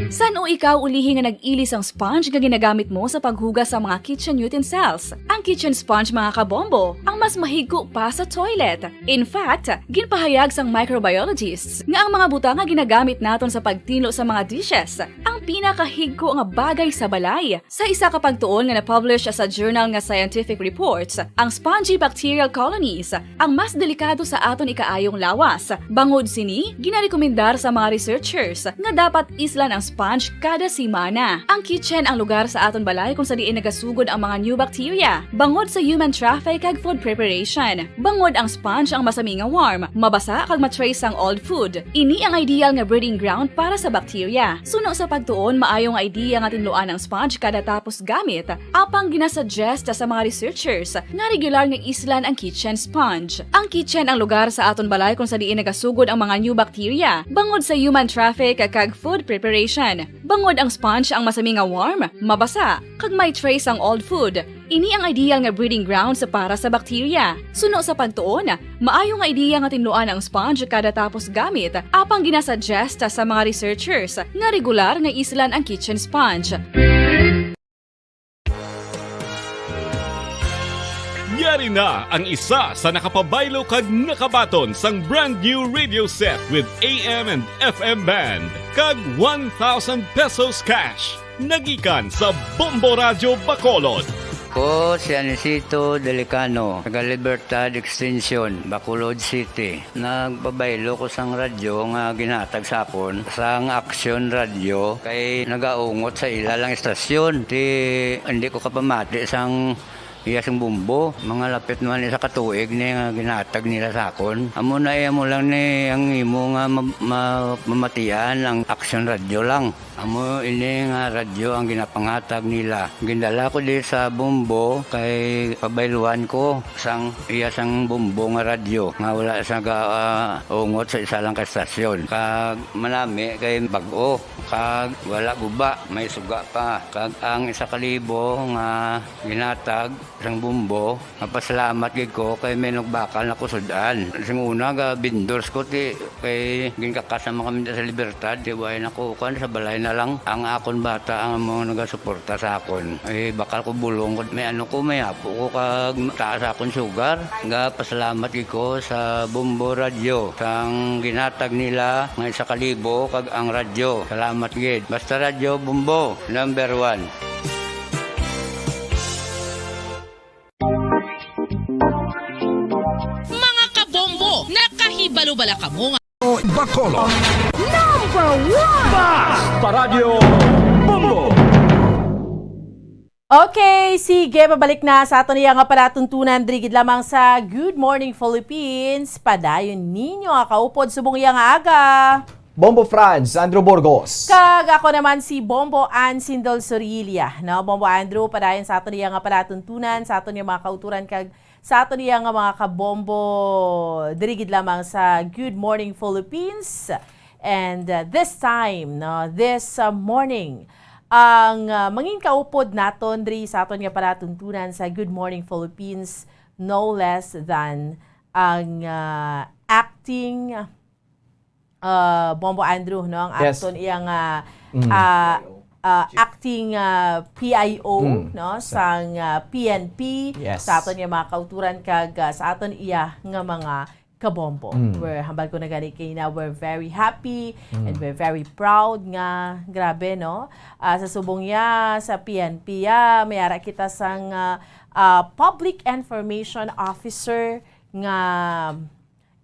San o ikaw ulihi nga nag-ilis ang sponge nga ginagamit mo sa paghugas sa mga kitchen utensils? Ang kitchen sponge mga kabombo, ang mas mahigko pa sa toilet. In fact, ginpahayag sang microbiologists nga ang mga buta nga ginagamit naton sa pagtino sa mga dishes, ang pinakahigko nga bagay sa balay. Sa isa ka pagtuon nga na-publish sa journal nga Scientific Reports, ang spongy bacterial colonies ang mas delikado sa aton ikaayong lawas. Bangod sini, ginarekomendar sa mga researchers nga dapat islan ang sponge kada simana. Ang kitchen ang lugar sa aton balay kung sa diin nagasugod ang mga new bacteria. Bangod sa human traffic kag food preparation. Bangod ang sponge ang masami nga warm, mabasa kag matrace ang old food. Ini ang ideal nga breeding ground para sa bacteria. Suno sa pagtuon, maayong idea nga tinluan ang sponge kada tapos gamit. Apang ginasuggest sa mga researchers nga regular nga islan ang kitchen sponge. Ang kitchen ang lugar sa aton balay kung sa diin nagasugod ang mga new bacteria. Bangod sa human traffic kag food preparation. Bangod ang sponge ang masami nga warm, mabasa, kag may trace ang old food. Ini ang ideal nga breeding ground sa para sa bacteria. Suno sa pagtuon, maayong idea nga tinluan ang sponge kada tapos gamit, apang ginasuggest sa mga researchers nga regular nga islan ang kitchen sponge. Yari na ang isa sa nakapabaylo kag nakabaton sang brand new radio set with AM and FM band kag 1,000 pesos cash. Nagikan sa Bombo Radio Bacolod. Ko si Anisito Delicano, taga Libertad Extension, Bacolod City. Nagpabaylo ko sang radyo nga ginatag sa akon sang Action Radio kay nagaungot sa ilalang estasyon. Hindi ko kapamati sang iyasang bumbo, mga lapit naman sa katuig ni nga ginatag nila sa akon. Amo na mo lang ni ang imo nga mamatian ang Action Radio lang. Amo ini nga radyo ang ginapangatag nila. Gindala ko di sa bumbo kay pabayluan ko sang iyasang bumbo nga radyo nga wala sa ungot sa isa lang ka estasyon. Kag manami kay bag-o, kag wala guba, may suga pa. Kag ang 1,000 nga ginatag sang bumbo, napasalamat gid ko kay may nagbakal na kusudan. Sing una ga vendors ko ti kay ginkakasama kami sa Libertad, di way nako kan sa balay na lang ang akon bata ang mga nagasuporta sa akon. Bakal ko bulong may may apo ko kag taas akon sugar. Nga pasalamat gid ko sa Bumbo Radio sang ginatag nila nga 1,000 kag ang radyo. Salamat gid. Basta Radio Bumbo number 1. Nakahibalo-bala ka mo nga. Bacolod. Number 1! Basta Radio Bombo! Okay, sige, pabalik na sa ato niya nga palatuntunan drigid lamang sa Good Morning Philippines. Padayon ninyo kaupod subong iya nga aga. Bombo Franz, Andrew Burgos. Kag ako naman si Bombo Ann Sindol Sorilia. No, Bombo Andrew, padayon sa ato niya nga palatuntunan, sa ato niya mga kauturan kag sa ato niya nga mga kabombo dirigid lamang sa Good Morning Philippines. And this time, no, this morning, ang mangin kaupod naton diri sa aton nga palatuntunan sa Good Morning Philippines, no less than ang acting Bombo Andrew, no, ang aton iyang acting PIO no sang PNP sa aton nga mga kauturan kag sa aton iya nga mga kabombo. We're hambal ko na gani kay na we're very happy and we're very proud nga grabe no sa subong ya sa PNP mayara kita sang public information officer nga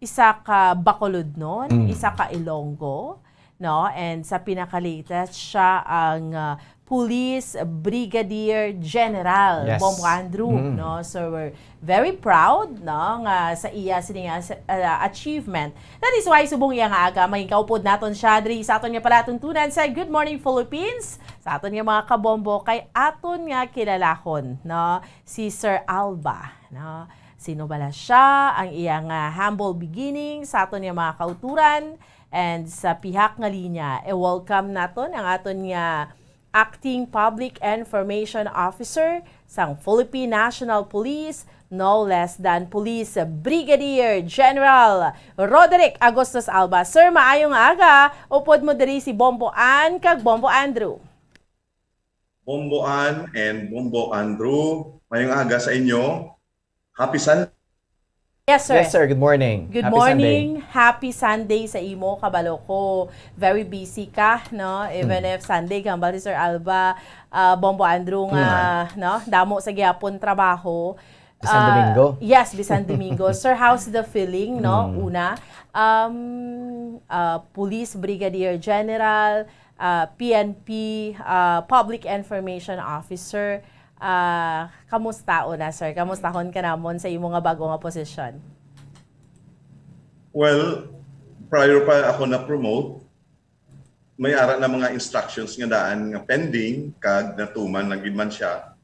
isa ka Bacolod nun, isa ka Ilonggo, no? And sa pinaka-latest siya ang Police Brigadier General Bombo Andrew, no? So we're very proud, no, nga sa iya sini achievement. That is why subong iya nga aga maging kaupod naton siya diri sa aton nga palatuntunan sa Good Morning Philippines. Sa aton nga mga kabombo kay aton nga kilalahon, no, si Sir Alba, no? Sino bala siya, ang iyang humble beginning sa aton nga mga kauturan and sa pihak nga linya. Welcome naton ang aton nga Acting Public Information Officer sang Philippine National Police, no less than Police Brigadier General Roderick Agustos Alba. Sir, maayong aga. Upod mo diri si Bombo Ann kag Bombo Andrew. Bombo Ann and Bombo Andrew, mayong aga sa inyo. Happy Sunday. Yes, sir. Yes, sir. Good morning. Good Happy morning. Sunday. Happy Sunday sa imo, kabalo ko. Very busy ka, no? Even if Sunday, kambal si Sir Alba, Bombo Andrew nga, no? Damo sa gyapon trabaho. Bisan Domingo. Yes, Bisan Domingo. Sir, how's the feeling, no? Una, Police Brigadier General, PNP, Public Information Officer, kamusta una, sir? Kamustahon ka namon sa imo nga bago nga posisyon? Well, prior pa ako na-promote, may ara na mga instructions nga daan nga pending kag natuman na gid man siya.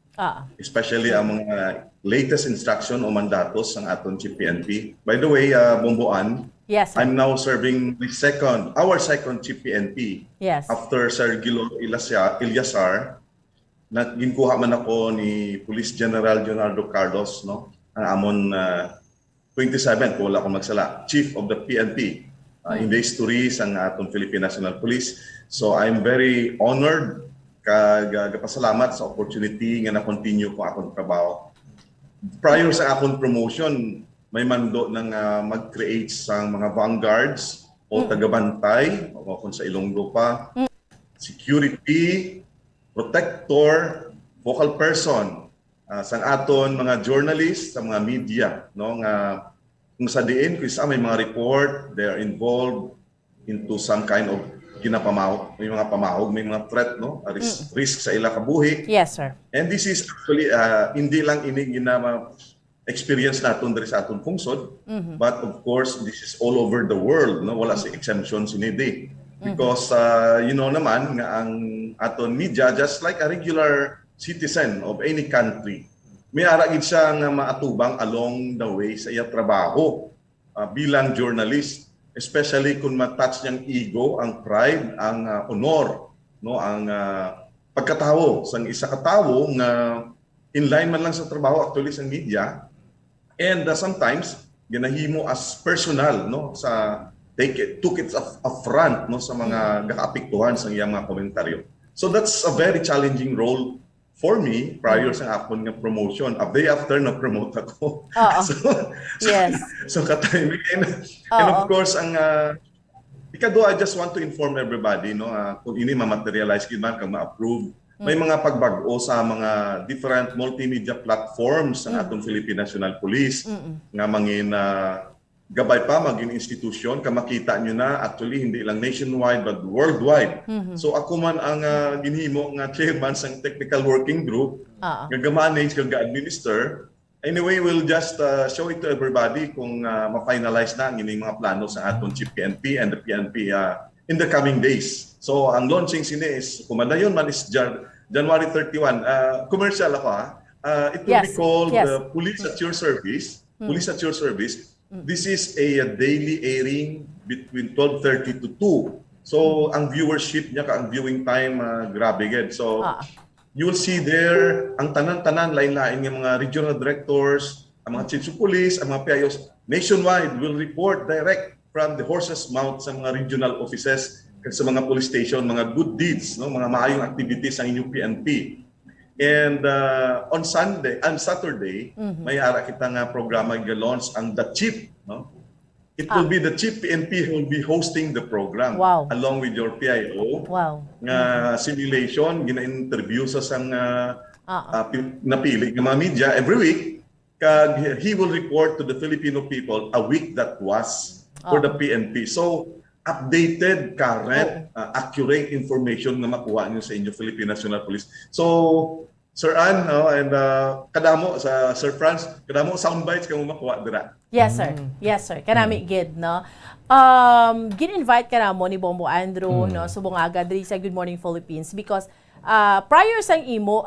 Especially ang mga latest instruction o mandatos ng aton PNP. By the way, Bomboan, Yes, sir. I'm now serving our second Chief PNP. Yes. After Sir Gilo Ilyasar, na ginkuha man ako ni Police General Leonardo Carlos, no? Ang amon 27 kung wala akong magsala, Chief of the PNP in the history sa atong Philippine National Police. So I'm very honored kag gapasalamat sa opportunity nga na-continue ko akong trabaho. Prior sa akong promotion, may mando nang mag-create sa mga vanguards o tagabantay o kung sa Ilonggo pa, security, protector, focal person sa aton mga journalists, sa mga media, no, nga kung sa diin kung sa may mga report, they are involved into some kind of ginapamahog, may mga pamahog, may mga threat, no, risk sa ila kabuhi. Yes, sir. And this is actually hindi lang ini experience naton diri sa aton pungsod, but of course this is all over the world, no, wala sa exemption sinidi. Because you know naman nga ang aton media, just like a regular citizen of any country, may ara gid siya nga maatubang along the way sa iya trabaho bilang journalist, especially kung matouch niyang ego, ang pride, ang honor, no, ang pagkatawo sang isa ka tawo nga in line man lang sa trabaho actually sa media, and sometimes ginahimo as personal, no, sa took it affront, no, sa mga gakaapektuhan sa iyang mga komentaryo. So that's a very challenging role for me prior sa akon nga promotion. A day after na-promote ako. Yes. So ka-timing. And of course, ang ikado, I just want to inform everybody, no, kung ini ma-materialize gid man kag ma-approve, may mga pagbago sa mga different multimedia platforms ng atong Philippine National Police nga mangin gabay pa maging institusyon, kamakita nyo na actually hindi lang nationwide but worldwide. So ako man ang ginhimo nga chairman sang technical working group nga ga-manage kag ga-administer. Anyway, we'll just show it to everybody kung ma-finalize na ang ining mga plano sa aton Chief PNP and the PNP in the coming days. So ang launching sini is kumadayon man is January 31. Commercial ako it will be called Police at Your Service. Police at Your Service. This is a daily airing between 12:30 to 2. So ang viewership niya ang viewing time grabe gid. So you will see there ang tanan-tanan lain-lain nga mga regional directors, ang mga chiefs of police, ang mga PIOs nationwide will report direct from the horse's mouth sa mga regional offices kag sa mga police station, mga good deeds, no, mga maayong activities ang inyong PNP. And on Saturday, may ara kita nga programa ga-launch ang The Chief, no? It will be the Chief PNP who will be hosting the program along with your PIO. Nga simulation, gina-interview sa sang napili ng mga media every week. Kag he will report to the Filipino people a week that was for the PNP. So updated, current, accurate information na makuha niyo sa inyo Philippine National Police. So Sir Ann, no, and kadamo sa Sir Franz, kadamo soundbites kamo makuha dira. Yes, sir. Yes, sir. Kanami gid, no. Gin-invite ka na mo ni Bombo Andrew, no, subong aga diri sa Good Morning Philippines because prior sang imo,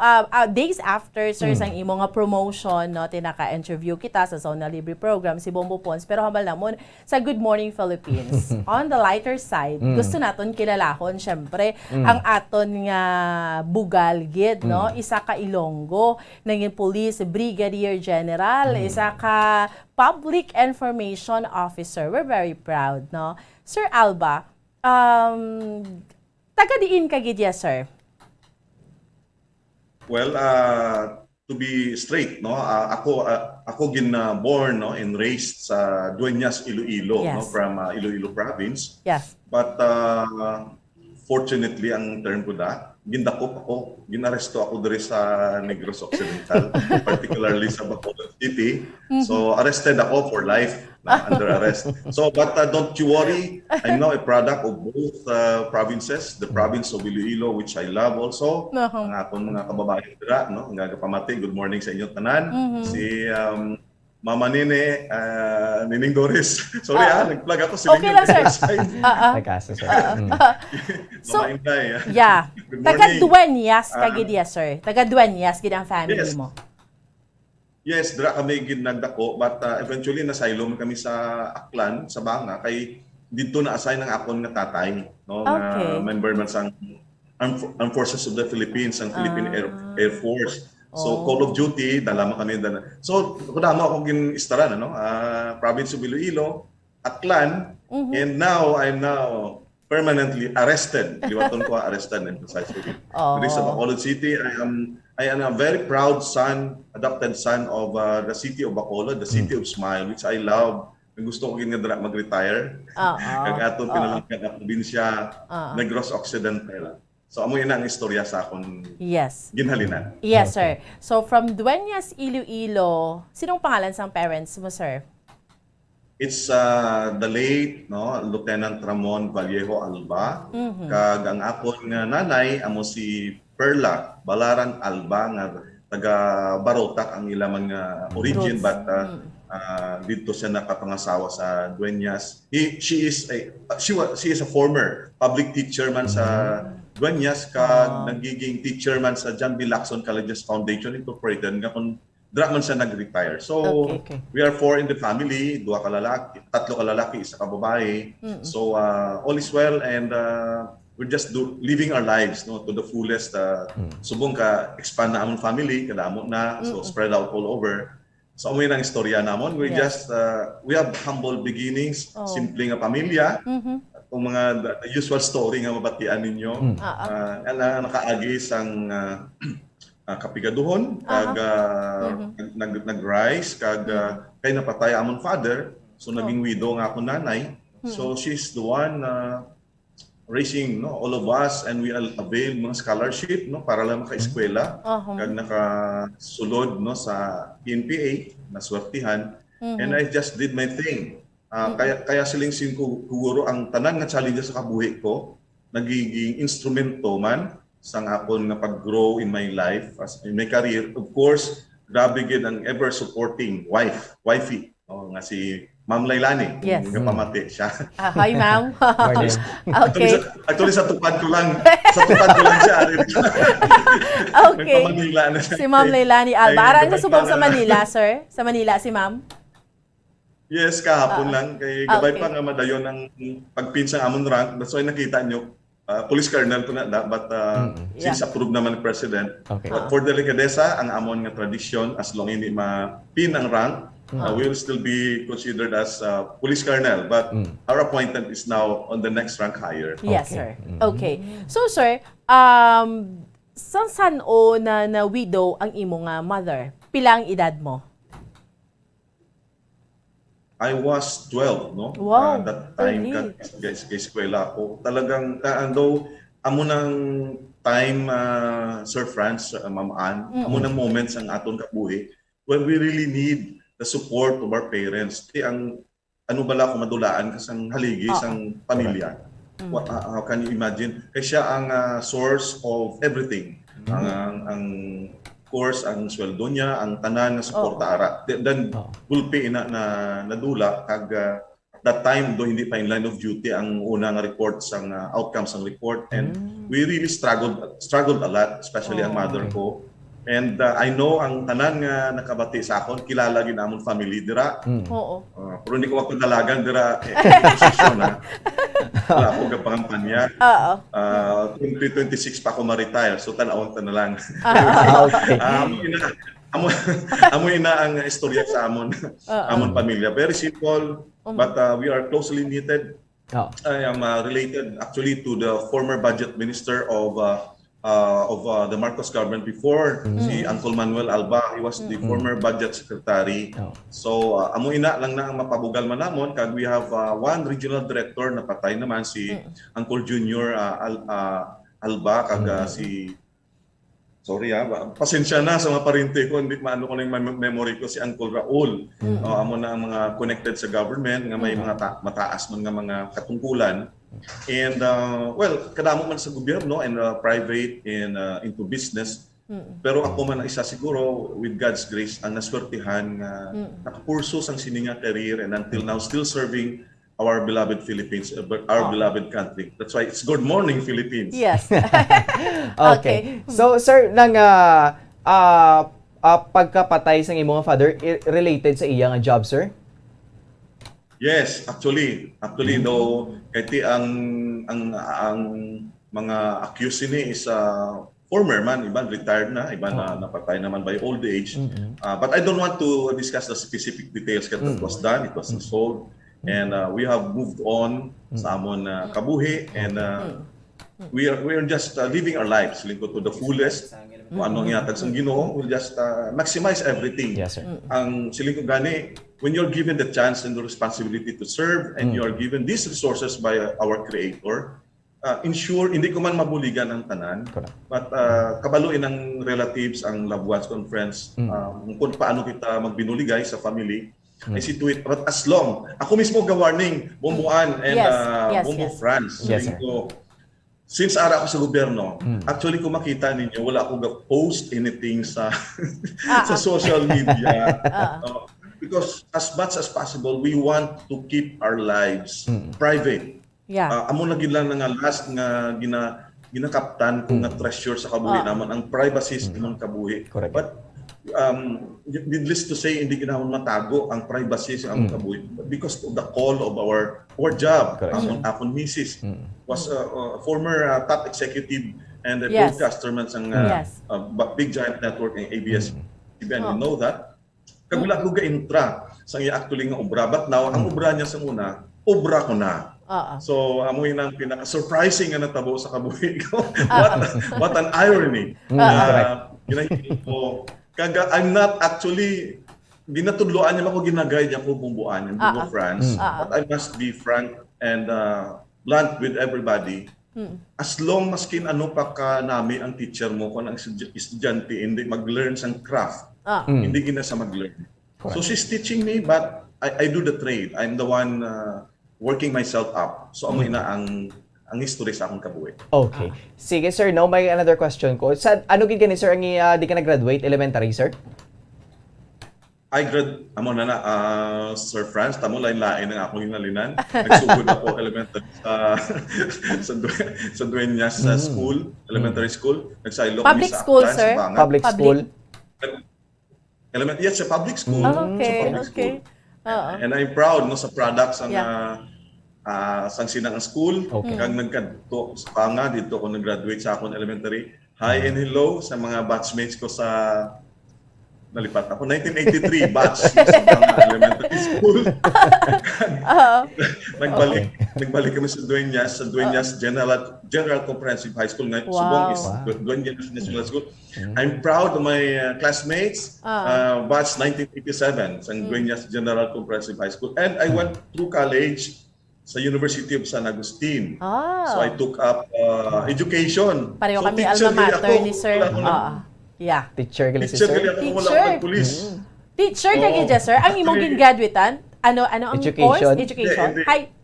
days after, sir, sang imo nga promotion, no, tinaka-interview kita sa Zona Libre program, si Bombo Pons. Pero hambal namon, sa Good Morning Philippines, on the lighter side, gusto naton kilalahon, syempre, ang aton nga bugal gid, no? Isa ka Ilonggo, naging Police Brigadier General, isa ka Public Information Officer. We're very proud, no? Sir Alba, taga-diin ka gid ya, sir? Well, to be straight, no, ako born, no, and raised sa Dueñas, Iloilo, Yes. no, from Iloilo province. Yes. But fortunately, ang term ko na, gindakop ako, ginaresto ako diri sa Negros Occidental, particularly sa Bacolod City. So arrested ako for life, under arrest. So but don't you worry, I'm now a product of both provinces, the province of Iloilo, which I love also, ang akong mga kababayan dira, no, ang gagapamati, good morning sa inyo tanan. Si Mama Nene, Nining Doris. Sorry nag-plug ako. Okay lang, sir. Nagkasa, sir. So, Mama Inday. yeah. Good Taga morning. Dueñas ka gid ya, sir. Taga Dueñas gid ang family Yes. mo. Yes, dira kami ginagdako, but eventually nasylum kami sa Aklan, sa Banga, kay dito na-assign ang akon nga tatay, no, Okay. na member man sang Armed Forces of the Philippines, ang Philippine Air Force. So Call of Duty, dala kami dala. So kudama ako gin-istaran, ano, province of Iloilo, Aklan, and now I'm permanently arrested. Liwaton ko arrested and precisely. Diri sa Bacolod City, I am a very proud son, adopted son of the city of Bacolod, the city of Smile, which I love. Gusto ko nga mag-retire. Kag aton pinalangkat na probinsya, Negros Occidental. So amo yun ang istorya sa akong Yes. ginhalinan. Yes, sir. So, from Dueñas, Iloilo, sinong pangalan sang parents mo, sir? It's the late, no, Lieutenant Ramon Vallejo Alba. Kag ang akon nga nanay amo si Perla Balaran Alba nga taga Barotac ang ilang nga origin, Roots. but dito siya nakapangasawa sa Dueñas. She is a former public teacher man sa Dueñas, kag nagiging teacher man sa John B. Lacson Colleges Foundation Incorporated nga kun dra man siya nag-retire. So Okay. we are 4 in the family, 2 ka lalaki, 3 ka lalaki, 1 ka babae. So all is well, and we're just living our lives, no, to the fullest. Subong ka expand na among family, kadamo na, so spread out all over. So amoy nang istorya namon. We just we have humble beginnings, simple nga pamilya. Kung mga the usual story nga mabatian ninyo, nakaagi sang kapigaduhon, kag nag-rise, kag kay napatay amon father, so naging widow nga ako nanay. So she's the one raising, no, all of us, and we avail mga scholarship, no, para lang maka-eskwela, kag nakasulod, no, sa PNPA, naswertihan, and I just did my thing. Kaya siling siguro ang tanan nga challenges sa kabuhi ko nagiging instrumento man sang akon nga pag-grow in my life, as in my career. Of course, grabe gid ang ever supporting wifey, nga si Ma'am Lailani. Yes. Nga pamati siya. Hi, ma'am. Morning. Okay. Actually sa tupad ko lang siya. Okay. Nagpamanila na siya. Si Ma'am Lailani Alba. Ay, Aran gabay ka subong pa sa nga. Manila, sir? Sa Manila si ma'am? Yes, kahapon lang. Kay gabay Okay. pa nga madayon ang pagpinsang amon rank. That's why nakita nyo, police colonel ko na, but since approved naman ni President. Okay. But for delikadesa, ang amon nga tradisyon, as long hindi ma-pin ang rank, we will still be considered as police colonel. But our appointment is now on the next rank higher. Yes, Okay. sir. Okay. So, sir, san o na widow ang imo nga mother? Pila ang edad mo? I was 12, no? Wow, That time, early. kay eskwela ako. Talagang, ando, amo ng time, Sir Franz, Ma'am Ann, amo ng moments ang aton kabuhi when we really need the support of our parents. Ang ano bala kung madulaan kasang haligi sang pamilya. How can you imagine? Kasi siya ang source of everything. Ang course, ang sweldo niya, ang tanan nga suporta ara. Then will pay na nadula kag that time do hindi pa in line of duty ang unang report sa outcomes ng report, and we really struggled a lot, especially ang mother ko. And I know ang tanan nga nakabati sa akon kilala gyud amon family dira. Oo. Pero hindi ko magpadalagan dira posisyon na. Wala ako kapangampanya. Oo. 2026 pa ako ma-retire, so tanawon ta na lang. Okay. Amo ina ang istorya sa amon pamilya. Very simple, but we are closely knitted. I am related actually to the former budget minister of the Marcos government before, si Uncle Manuel Alba. He was the former budget secretary. So amo ina lang na ang mapabugal man namon, kag we have one regional director na patay naman, si Uncle Junior Alba, kag si sorry pasensya na sa mga parente ko, hindi maano ko na yung memory ko, si Uncle Raul. Amo na ang mga connected sa government nga may mga mataas man nga mga katungkulan. And well, kadamo man sa gobyerno and private and into business. Pero ako man ang isa siguro, with God's grace, ang naswertihan nga nakapurso sang sininga career, and until now still serving our beloved Philippines, our beloved country. That's why it's good morning, Philippines. Yes. Okay. So, sir, nang pagkapatay sa imong father, related sa iyang job, sir? Yes, actually though kahit ang mga accused ni is former man, iban retired na, iban na napatay naman by old age. But I don't want to discuss the specific details kaya it was done, it was resolved, and we have moved on sa amon kabuhi, and we are just living our lives lingkod to the fullest. Kung anong ihatag sa Ginoo, we'll just maximize everything. Yes, sir. Ang siling ko gani, when you're given the chance and the responsibility to serve, and you are given these resources by our Creator, ensure, hindi ko man mabuligan ang tanan, but kabaluin ang relatives, ang loved ones, and friends, kung paano kita magbinuligay sa family, I see to it. But as long, ako mismo ga-warning, Bomboan and Bombo France. Yes, sir. Since ara ako sa gobyerno, actually kung makita ninyo, wala akong post anything sa sa social media. Because as much as possible, we want to keep our lives private. Yeah. Amo na gid lang nga last nga ginakaptan ko nga treasure sa kabuhi namon, ang privacy sa imong kabuhi. Correct. But needless to say, hindi kinahanglan matago ang privacy sa among kabuhi because of the call of our job. Amon misis was a former top executive and a broadcaster man sang big giant network ng ABS-CBN. You know that? Kagula ko ga-intra sa iya actually nga obra, but now ang obra niya sa una, obra ko na. So amoy nang pinaka-surprising nga natabo sa kabuhi ko. What an irony. Ginahili ko kaga I'm not actually ginatudloan niya ako ginagay niya ko Bomboan and Bombo France, but I must be frank and blunt with everybody. As long maskin ano pa ka nami ang teacher mo kung ang estudyante hindi mag-learn sang craft, hindi gina sa mag-learn. So she's teaching me, but I do the trade. I'm the one working myself up. So amoy na ang history sa akong kabuhi. Okay. Sige, sir. Now, may another question ko. Ano gid gani, sir, ang di ka nag-graduate? Elementary, sir? Amo na Sir Franz, tamo lain-lain ang akong hinalinan. Nagsugod ako elementary sa Dueñas School, elementary school. Nagsaylo kami Public sa school, Aklan, sir? sa Bangat. Public school? Yes, sa public school. Okay, Sa public okay. school. And I'm proud no sa products ang sang sinang school. Kag nagkadto sa Panga, dito ako nag-graduate sa akong elementary. Hi and hello sa mga batchmates ko sa nalipat ako 1983 batch sa Panga Elementary School. Nagbalik kami sa Dueñas General Comprehensive High School na subong is Dueñas National School. I'm proud of my classmates, batch 1987 sa Dueñas General Comprehensive High School, and I went through college sa University of San Agustin. So I took up education. Pareho so, kami alma mater ni sir. Teacher gali si Teacher sir? gali ako, wala ako nag-police. Teacher ka gid sir. Ang imong gin-graduatean? Ano ang course? Education? Hi.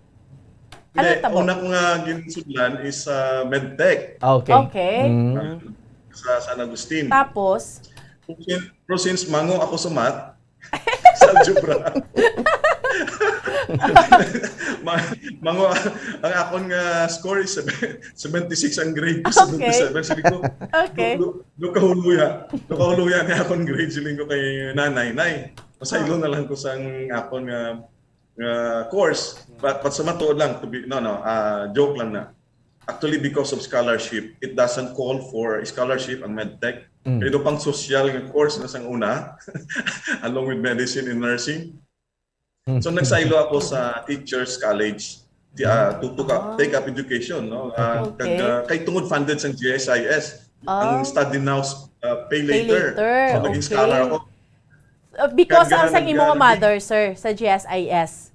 Ano tabo? Una ko nga ginsudlan is MedTech Okay. sa San Agustin. Tapos? Pero since mango ako sa math, sa algebra. Mga ang akong score is 76 ang grade ko, Okay. 77. Sabi ko, Okay. Kahuluya ni akong grade siling ko kay nanay. Nay, masaylo na lang ko sa akong course. But sa matuod lang, joke lang na. Actually, because of scholarship, it doesn't call for scholarship ang medtech. Ito pang social nga course na sang una, along with medicine and nursing. So nagsaylo ako sa Teachers College to take up education. No? Okay. Kay tungod funded sa GSIS, ang study now, pay later. So naging Okay. scholar ako. Because Kag- ang sa imong nag- mother, sir, sa GSIS.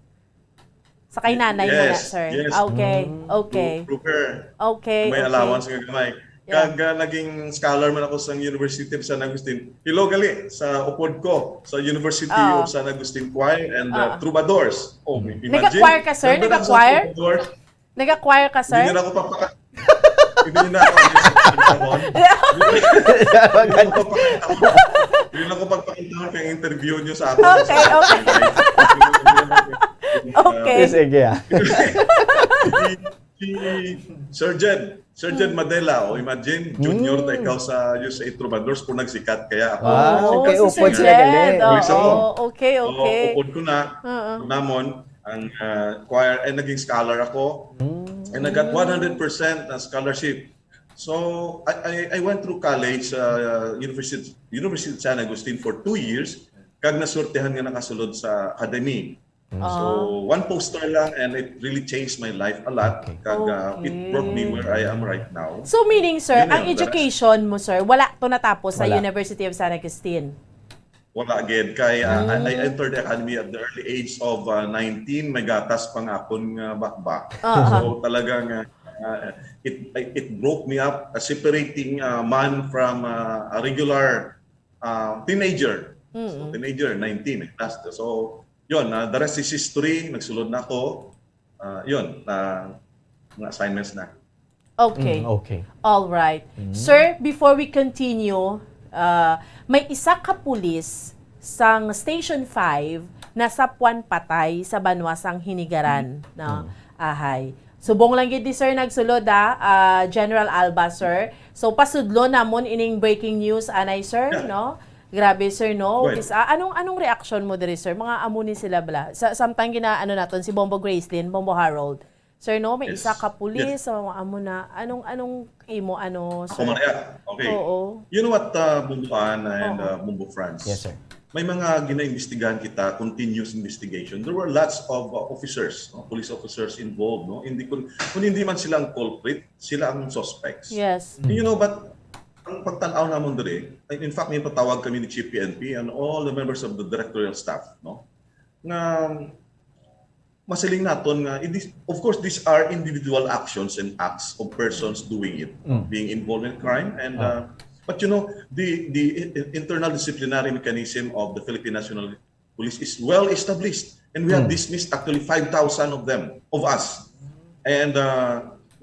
Sa kay nanay mo na, Yes, sir. yes. Okay. Okay. Through her. Okay. May okay. allowance nga gamay. Yeah. Kag naging scholar man ako sa University of San Agustin. Hilo gali sa upod ko sa University of San Agustin Choir and Troubadours. Oh, imagine. Nag-choir ka, sir? Nandun ako sa Nag-choir? Troubadours. Nag-acquire ka, sir? Hindi na ako papaka... Hindi na ako Hindi na ako pagpakintahon kaya interview nyo sa akin. Okay, okay. Okay. Sige, Si Sir Jed Madela, imagine, junior na ikaw sa USA Troubadours kung nagsikat kaya ako. Okay, si upod Sir sila galing. Jed. Oo, Gusto mo? okay, okay. Upod ko na, namon, ang choir, naging scholar ako, and I got 100% na scholarship. So, I went through college, University of San Agustin for 2 years, kag nasurtehan nga nakasulod sa academy. So, one poster lang and it really changed my life a lot. Kag it brought me where I am right now. So meaning, sir, Yun ang yung education mo, sir, wala to natapos sa Wala. University of San Agustin? Wala again. Kaya I entered the academy at the early age of 19. May gatas pang akon nga bakbak. So talagang it broke me up, separating man from a regular teenager. So teenager, 19. So yun, the rest is history. Nagsulod na ako. Yun, mga assignments na. Okay. Okay. All right. Sir, before we continue, may isa ka pulis sang Station 5 na sapwan patay sa banwasang Hinigaran na ahay. Subong lang gid ni sir nagsulod General Alba, sir. So pasudlo namon ining breaking news anay sir, no? Grabe sir, no? Well, Anong reaction mo diri sir? Mga amunin sila bala. Samtang gina naton si Bombo Gracelyn, Bombo Harold. Sir, no, may Yes. isa ka pulis Yes. sa mga amo na. Anong imo Ako sir? man yan. Okay. Oo. You know what, Bumbo Ana and Bumbo France? Yes, sir. May mga ginaimbestigahan kita, continuous investigation. There were lots of officers, police officers involved. No? Hindi, kung hindi man sila ang culprit, sila ang suspects. Yes. You know, but ang pagtanaw namon diri, in fact, may patawag kami ni Chief PNP and all the members of the directorial staff, no? Na masiling naton nga, of course, these are individual actions and acts of persons doing it, being involved in crime. And but you know, the internal disciplinary mechanism of the Philippine National Police is well established, and we have dismissed actually 5,000 of them, of us, and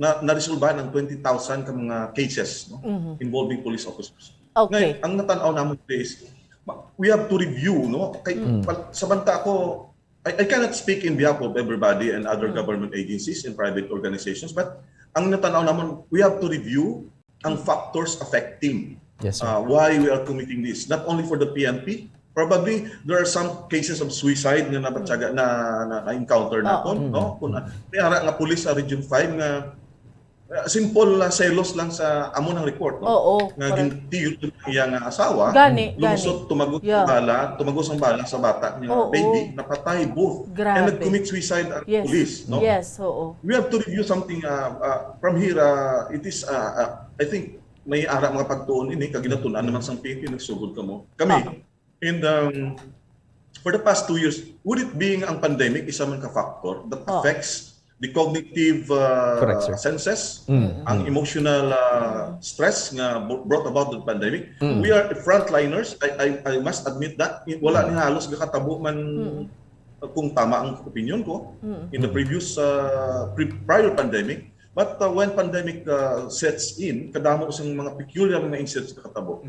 na-resolbahan ng 20,000 ka mga cases, no? Involving police officers. Okay. Ngayon, ang natanaw namin is we have to review, no? Sa banta ko, I cannot speak in behalf of everybody and other government agencies and private organizations, but ang natanaw naman, we have to review ang factors affecting Yes, sir. why we are committing this. Not only for the PNP, probably there are some cases of suicide na napatsaga na encounter naton, no? Kung may ara nga pulis sa Region 5 nga simple selos lang sa amo ng report, no? Oo, Nga correct. gintiyo iyang asawa, Gani. lumusot tumagos Yeah. ang bala sa bata niya, Oo. baby, napatay both. Grabe. And nag-commit suicide ang Yes. police, no? Yes, oo. We have to review something from here. It is, I think, may ara mga pagtuon ini kaginatunan naman sang PNP nagsugod kami. And for the past 2 years, would it being ang pandemic isa man ka factor that affects the cognitive Correct, sir. senses, ang emotional stress nga brought about the pandemic. We are frontliners. I must admit that wala ni halos gakatabo man kung tama ang opinion ko in the previous prior pandemic. But when pandemic sets in, kadamo sa mga peculiar na incidents kakatabo.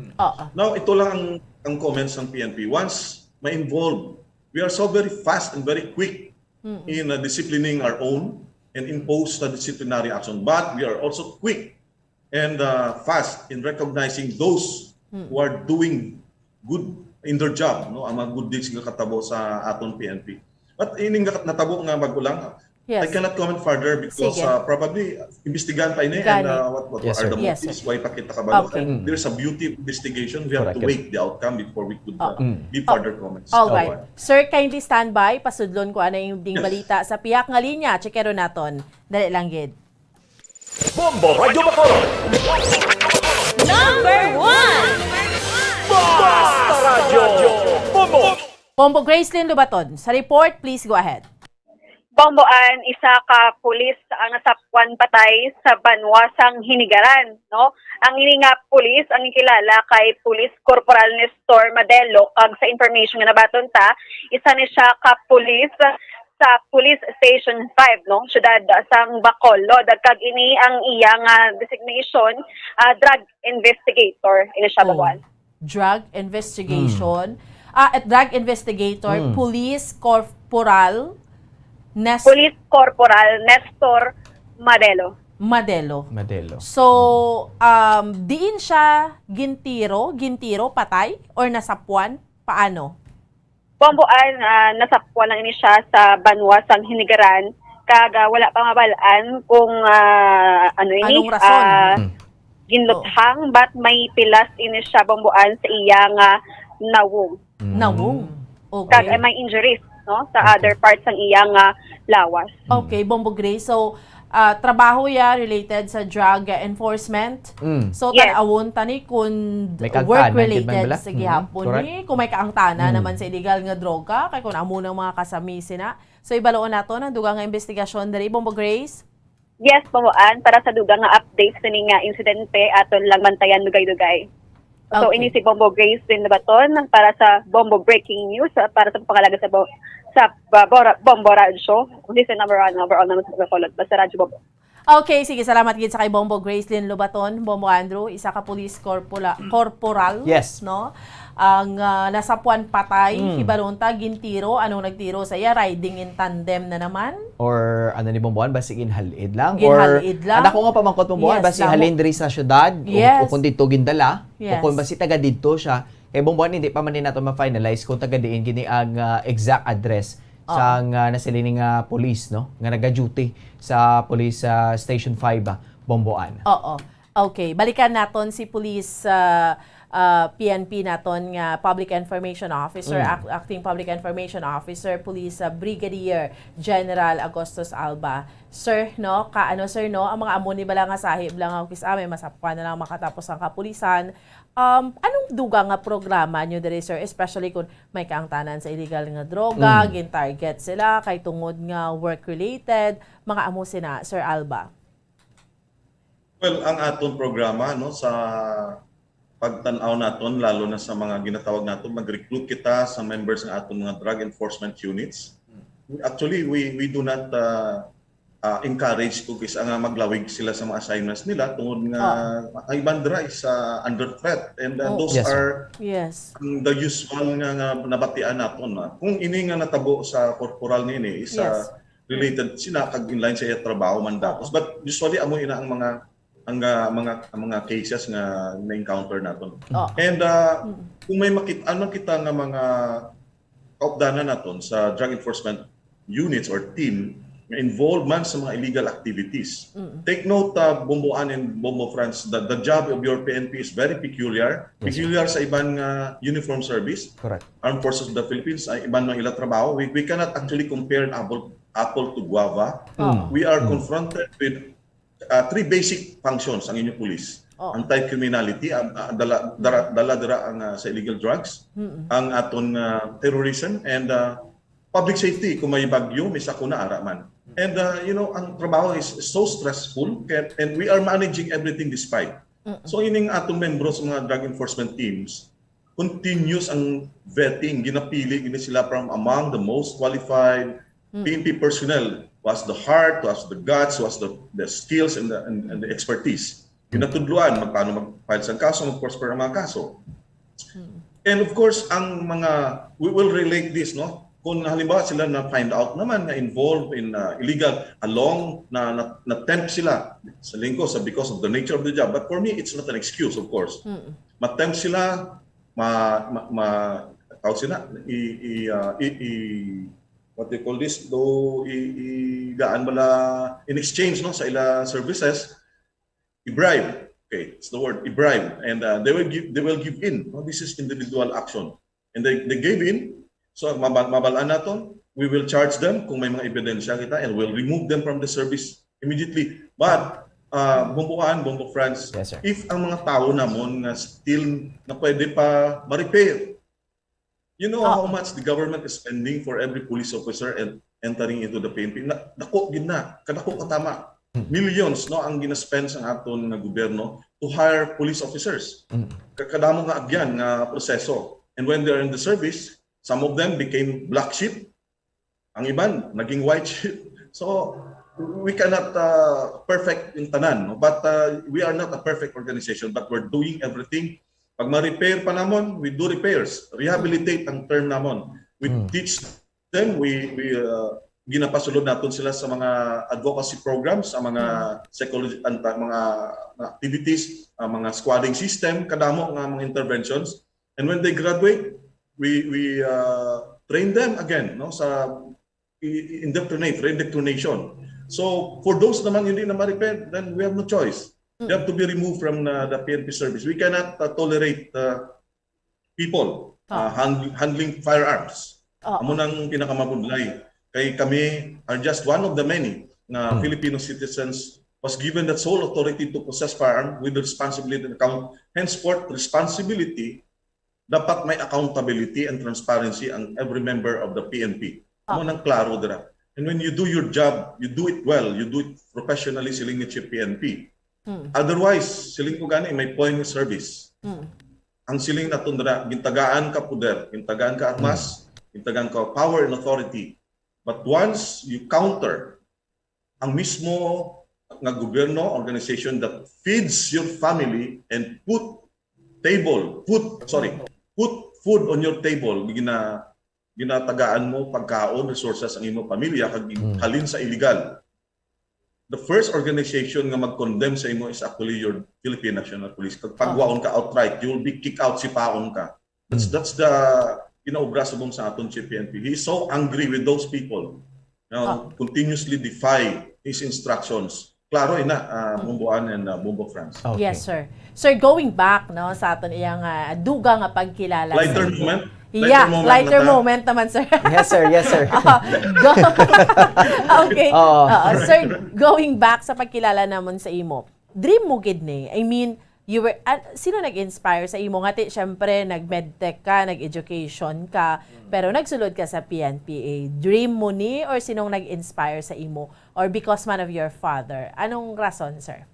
Now, ito lang ang comments ng PNP. Once ma-involve, we are so very fast and very quick in disciplining our own and impose the disciplinary action. But we are also quick and fast in recognizing those who are doing good in their job, no, ang mga good deeds nga katabo sa aton PNP. But ining natabo nga magulang, I cannot comment further because probably imbestigahan pa ini and what Yes, are sir. the motives, why pakita kabalo. And there's a beauty of investigation. We have to wait the outcome before we could give further comments. Alright. Sir, kindly stand by. Pasudlon ko ano yung ding balita sa piyak nga linya. Chekero naton. Dali lang gid. Bombo Radio Bacolod. Number 1! Basta Radio Bombo. Bombo Gracelyn Lubaton. Sa report, please go ahead. Bomboan, isa ka pulis ang nasapwan patay sa Banwasang Hinigaran, no? Ang ini nga pulis ang kilala kay Police Corporal Nestor Madelo kag sa information nga nabaton ta, isa ni siya ka pulis sa Police Station 5, no? Syudad sang Bacolod. Kag ini ang iyang designation, drug investigator ini siya Bomboan. Drug investigation. At drug investigator, Police Corporal Police Corporal Nestor Madelo. Madelo. So, diin siya gintiro, patay? Or nasapuan? Paano? Bomboan, nasapwan lang ini siya sa Banwasang Hinigaran. Kaga wala pa mabalaan kung Anong rason? Ginluthang, but may pilas ini siya Bomboan sa iyang nawong. Nawong. Kaga Okay. may injuries, no, sa other parts ng iyang lawas. Okay, Bombo Grace. So, trabaho ya related sa drug enforcement. So, Yes. tanawon tani kung May kagtanan, work-related gid man bala? sa gihapon Correct. ni. Kung may kaangtana naman sa illegal nga droga, kay kung amo ng mga kasamisin na. So, ibaloon nato ng dugang nga investigasyon diri, Bombo Grace. Yes, Bomboan, para sa dugang nga updates sa nga insidente aton lang bantayan dugay-dugay. So, Okay. ini si Bombo Grace din Baton para sa Bombo Breaking News, para sa pangalaga sa Bombo Radio. This is number one naman sa Bacolod, basta Radyo Bombo. Okay, sige. Salamat gid sa kay Bombo Gracelyn Lubaton, Bombo Andrew, isa ka police corporal. Yes. No? Ang nasapuan patay, hibalunta, gintiro, anong nagtiro sa iya, riding in tandem na naman. Or ano ni Bomboan, basig inhalid lang? Ginhalid lang. Anak ko nga pamangkot Bomboan, Yes, basig lamo. halin diri sa syudad, Yes. o kung dito gindala, Yes. o kung basi taga dito siya. Kay Bomboan, hindi pa man din nato ma-finalize kung taga diin gini ang exact address sa nasilining police, no? Nga naga-duty sa police station 5, Bomboan. Oo. Okay, balikan naton si police PNP naton nga Public Information Officer, Acting Public Information Officer, Police Brigadier General Agustus Alba. Sir, no, sir, no, ang mga amo ni bala nga sahib lang ang kisame, masapuan na lang makatapos ang kapulisan. Anong duga nga programa nyo diri, sir, especially kung may kaangtanan sa illegal nga droga, gin-target sila, kay tungod nga work-related, mga amo sina, Sir Alba? Well, ang aton programa, no, sa pagtanaw naton, lalo na sa mga ginatawag naton, mag-recruit kita sa members ng aton mga drug enforcement units. Actually, we do not encourage kung kisa nga maglawig sila sa mga assignments nila tungod nga ay bandra is under threat, and those Yes, are Yes. the usual nga nabatian naton. Kung ini nga natabo sa corporal nini is Yes. related sila kag inline sa iya trabaho man datos, but usually amo ina ang mga cases nga na-encounter naton. And kung may makita nga mga kaupdanan naton sa drug enforcement units or team nga involved man sa mga illegal activities. Take note, Bomboan and Bombo France, the job of your PNP is very peculiar. Peculiar sa ibang uniform service. Correct. Armed Forces of the Philippines ay ibang mga ilang trabaho. We cannot actually compare an apple to guava. We are confronted with three basic functions ang inyong police. Anti-criminality, dala ang sa illegal drugs, ang aton terrorism, and public safety. Kung may bagyo, may sakuna araman. And ang trabaho is so stressful, and we are managing everything despite. So ining atong membros sa mga drug enforcement teams, continuous ang vetting, ginapili sila from among the most qualified PNP personnel, was the heart, was the guts, was the skills and the expertise. Pinatudluan magpaano mag-file sa kaso, mag-prosper ang mga kaso. And of course, we will relate this, no, kung halimbawa sila na find out naman na involved in illegal along na tempt sila sa lingko sa because of the nature of the job. But for me, it's not an excuse, of course. Ma-tempt sila, tawag sila, what they call this, though gaan bala in exchange no sa ila services, i-bribe. Okay, it's the word i-bribe, and they will give in. No, this is individual action, and they gave in. So mabalaan naton, we will charge them kung may mga ebidensya kita, and we'll remove them from the service immediately. But Bombo France, Yes, sir. if ang mga tao namon nga still na pwede pa ma-repair, you know how much the government is spending for every police officer and entering into the PNP. Dako gid na, kadako katama. Millions no ang gina-spend sa aton nga gobyerno to hire police officers. Kadamo nga agyan nga proseso. And when they're in the service, some of them became black sheep. Ang iban naging white sheep. So we cannot perfect yung tanan, no? But we are not a perfect organization, but we're doing everything. Pag ma-repair pa namon, we do repairs. Rehabilitate ang term namon. We teach them, we ginapasulod natin sila sa mga advocacy programs, sa mga psychology, mga activities, mga squadding system, kadamo nga mga interventions. And when they graduate, we train them again no sa indoctrination. So for those naman hindi na ma-repair, then we have no choice. They have to be removed from the PNP service. We cannot tolerate people handling firearms. Amo nang pinakamabudlay. Kay kami are just one of the many na Filipino citizens was given that sole authority to possess firearm with the responsibility and account. Henceforth, responsibility, dapat may accountability and transparency ang every member of the PNP. Amo nang klaro dira. And when you do your job, you do it well, you do it professionally, siling ni Chief PNP. Otherwise, siling ko gani, may point of service. Ang siling na tundra, gintagaan ka puder, gintagaan ka armas, gintagaan ka power and authority. But once you counter ang mismo nga gobyerno, organization that feeds your family and put food on your table, ginatagaan mo pagkaon, resources ang imo pamilya, kag halin sa illegal. The first organization nga mag-condemn sa imo is actually your Philippine National Police. Kag pagwaon ka outright, you will be kicked out, sipaon ka. That's the ginaobra subong sa aton Chief PNP. He is so angry with those people. Now, continuously defy his instructions. Klaro ina, Bomboan and Bombo France. Okay. Yes, sir. Sir, going back no sa aton iyang duga nga pagkilala. Lighter moment? Lighter moment naman, sir. Yes, sir. Yes, sir. Okay. Sir, going back sa pagkilala namon sa imo, dream mo gid ni. I mean, you were sino nag-inspire sa imo ngati syempre nag-medtech ka, nag-education ka, pero nagsulod ka sa PNPA. Dream mo ni or sinong nag-inspire sa imo or because man of your father? Anong rason, sir?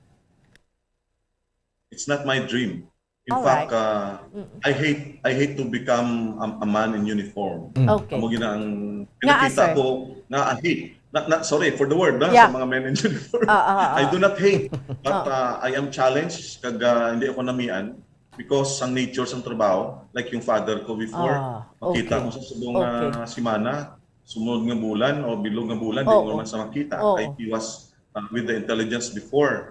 It's not my dream. In All fact, right. I hate to become a man in uniform. Okay. Amo gina ang Nga, pinakita sir. ko na hate. Sorry for the word Yeah. sa mga men in uniform. I do not hate, but I am challenged kag hindi ako namian because ang nature sa trabaho, like yung father ko before, makita mo sa subong simana, sumunod nga bulan o bilog nga bulan, di mo man sa makita. Kay he was with the intelligence before.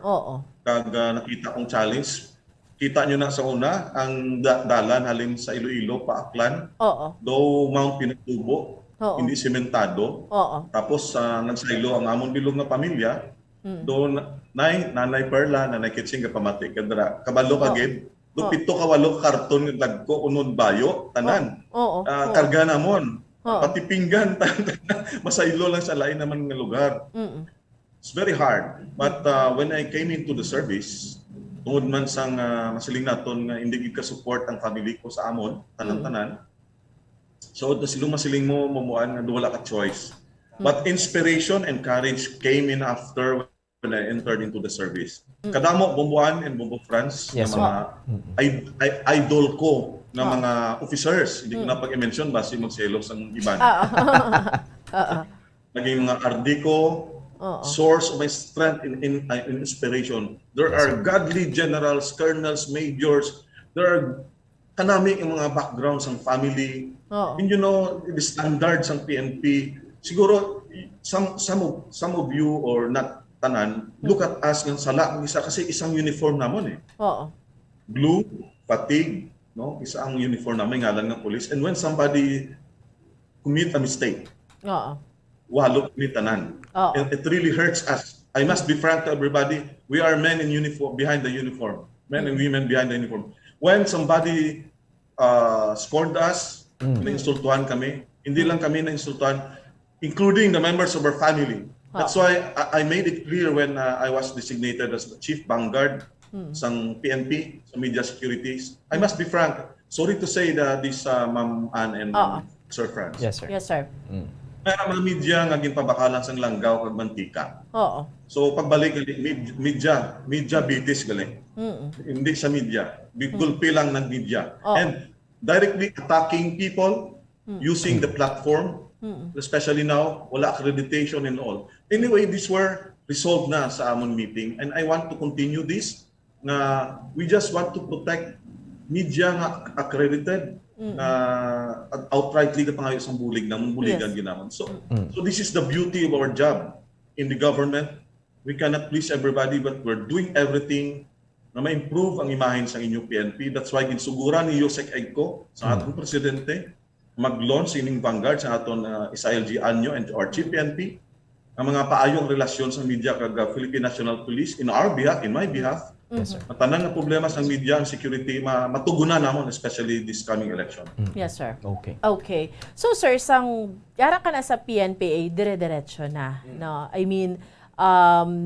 Kag nakita kong challenge. Kita nyo na sa una, ang dalan halin sa Iloilo, Paaklan, though Mount Pinatubo, hindi sementado. Tapos nagsaylo ang amon bilog nga pamilya, doon nanay Perla, nanay Kitsing kapamati, kadra, kabalo kagid, do pito kawalo karton nga dagko unod bayo, tanan. Karga namon, pati pinggan, masaylo lang sa lain naman nga lugar. It's very hard. But when I came into the service, tungod man sang masiling naton nga hindi gid ka support ang family ko sa amon tanan-tanan. So silong masiling mo mamuan nga wala ka choice. But inspiration and courage came in after when I entered into the service. Kadamo Bomboan and Bombo France Yes, nga mga idol ko nga mga officers. Hindi ko na pag-mention basi magselos ang iban. Naging mga Ardico, source of my strength in inspiration. There are godly generals, colonels, majors. There are kanami ang mga backgrounds ng family. Oo. And you know, the standards ng PNP, siguro some of you or not tanan, look at us ng sala ng isa kasi isang uniform namon eh. Oo. Blue, fatigue, no? Isa ang uniform namin ngalan ng police. And when somebody commit a mistake, Oo. walo ni tanan. Oo. And it really hurts us. I must be frank to everybody. We are men in uniform behind the uniform. Men and women behind the uniform. When somebody scorned us, na-insultuhan kami, hindi lang kami na-insultuhan, including the members of our family. That's why I made it clear when I was designated as the Chief Vanguard sa PNP, sa Media Securities. I must be frank. Sorry to say that this Ma'am Ann and Sir Franz. Yes, sir. Yes, sir. Kaya mga media nga ginpabakalan sang langgaw kag mantika. Oo. So pagbalik media bitis galing. Hindi sa media. Gulpi lang ng media. And directly attacking people using the platform, especially now, wala accreditation and all. Anyway, these were resolved na sa amon meeting and I want to continue this na we just want to protect media nga accredited outrightly ka pangayo sa bulig na buligan ginamon. So this is the beauty of our job in the government. We cannot please everybody but we're doing everything na ma-improve ang imahen sa inyong PNP. That's why ginsuguran ni Yusek Egco sa atong presidente mag-launch ining Vanguard sa aton Isael G. Anyo and our Chief PNP ang mga paayong relasyon sa media kag Philippine National Police in our behalf, in my behalf. Yes, sir. Matanang nga problema sa media ang security matugunan namon especially this coming election. Yes, sir. Okay. Okay. So, sir, yara ka na sa PNPA, dire-diretso na. No? I mean,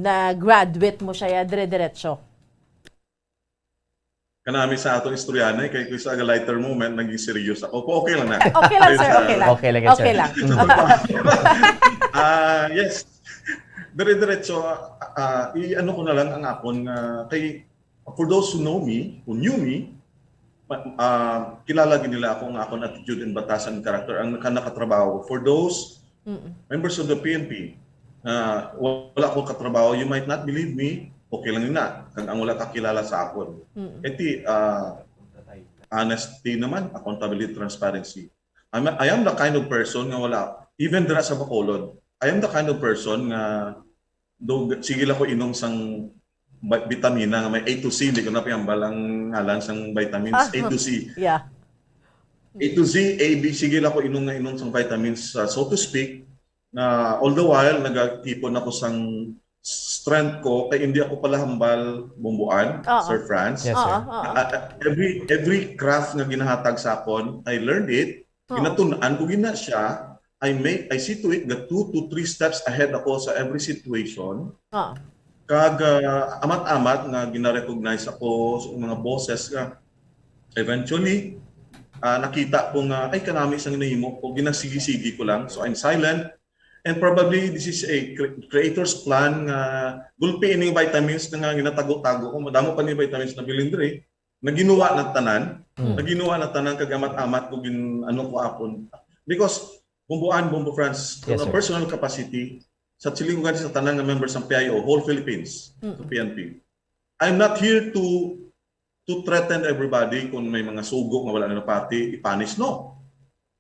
na-graduate mo siya, dire-diretso. Kanami sa atong istoryanay kay ko sa lighter moment naging serious ako. Okay lang na. Okay lang, sir. Okay lang. Okay lang yan, sir. Okay lang. Yes. Dire-diretso, i-ano ko na lang ang akon kay for those who know me, who knew me, kilala nila ako ang akon attitude and batasan character ang nakatrabaho. For those members of the PNP, wala akong katrabaho, you might not believe me, okay lang yun na. Kag ang wala kakilala sa akon. Iti, honesty naman, accountability, transparency. I am the kind of person nga wala, even dira sa Bacolod, I am the kind of person nga do sige lang ko inom sang vitamina nga may A to C, hindi ko na piyambal ang ngalan sang vitamins A to C. Yeah. A to Z, A, B, sige lang ko inom sang vitamins, so to speak, na all the while nagtipon ako sang strength ko kay hindi ako pala hambal bumbuan, Sir Franz. Yes, sir. Every craft nga ginahatag sa akon, I learned it. Ginatunan ko gina siya. I see to it that 2 to 3 steps ahead ako sa every situation. Kag amat-amat nga gina-recognize ako sa mga bosses nga eventually nakita ko nga ay kanami sang nahimo ko ginasigi-sigi ko lang. So I'm silent and probably this is a creator's plan nga gulpi ining vitamins nga ginatago-tago ko. Madamo pa ni vitamins na bilindre na ginawa na tanan. Naginuwa na tanan kag amat-amat ko ano ko apon. Because Bumbo Franz, yes, on a personal capacity, sa silingugan sa tanang ng members ng PIO, whole Philippines, to PNP. I'm not here to threaten everybody kung may mga sugo nga wala na pati, ipanish. No.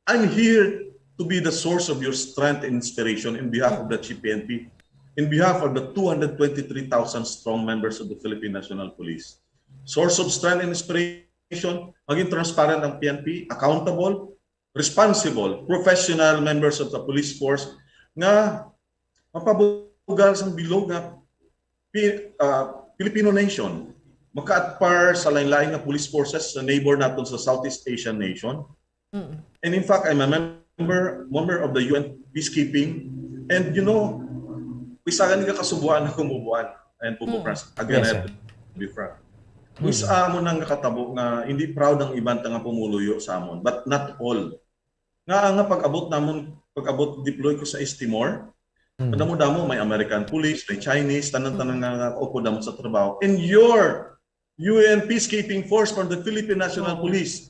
I'm here to be the source of your strength and inspiration in behalf of the Chief PNP, in behalf of the 223,000 strong members of the Philippine National Police. Source of strength and inspiration, maging transparent ang PNP, accountable, responsible, professional members of the police force nga mapabugal sang bilog nga Filipino nation maka-atpar sa lain-lain nga police forces sa neighbor naton sa Southeast Asian nation. And in fact, I'm a member of the UN peacekeeping and you know, pisagan nga kasubuan na kumubuan and pupupras again, I have to be frank. Wis amon nang nakatabo nga hindi proud ang ibang nga pumuluyo sa amon, but not all. Nga pag-abot deploy ko sa East Timor, madamo-damo may American police, may Chinese, tanan-tanan nga upo damo sa trabaho. And your UN peacekeeping force from the Philippine National Police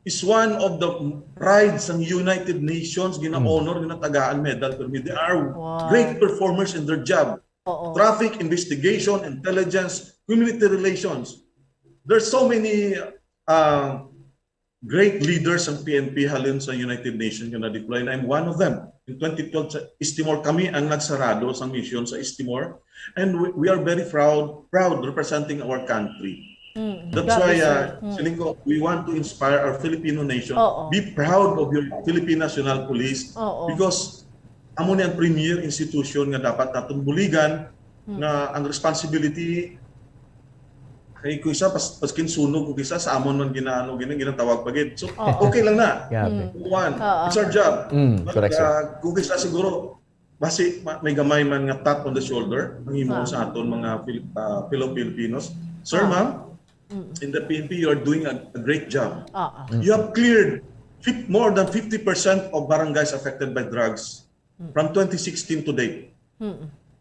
is one of the prides ng United Nations, gina-honor, ginatagaan medal. They are great performers in their job. Traffic, investigation, intelligence, community relations. There's so many great leaders ng PNP halin sa United Nations yung na-deploy, and I'm one of them. In 2012 sa East Timor, kami ang nagsarado sa mission sa East Timor, and we are very proud representing our country. That's why, feeling ko, we want to inspire our Filipino nation. Be proud of your Philippine National Police because amo ni ang premier institution nga dapat natong buligan na ang responsibility kay kuisa paskin sunog ug isa sa amon man ginatawag pagid. So okay lang na. One, it's our job. Correct, sir. Kung isa siguro basi may gamay man nga tap on the shoulder ang himo sa aton mga Filipinos. Sir, ma'am, in the PNP you are doing a great job. You have cleared more than 50% of barangays affected by drugs from 2016 to date.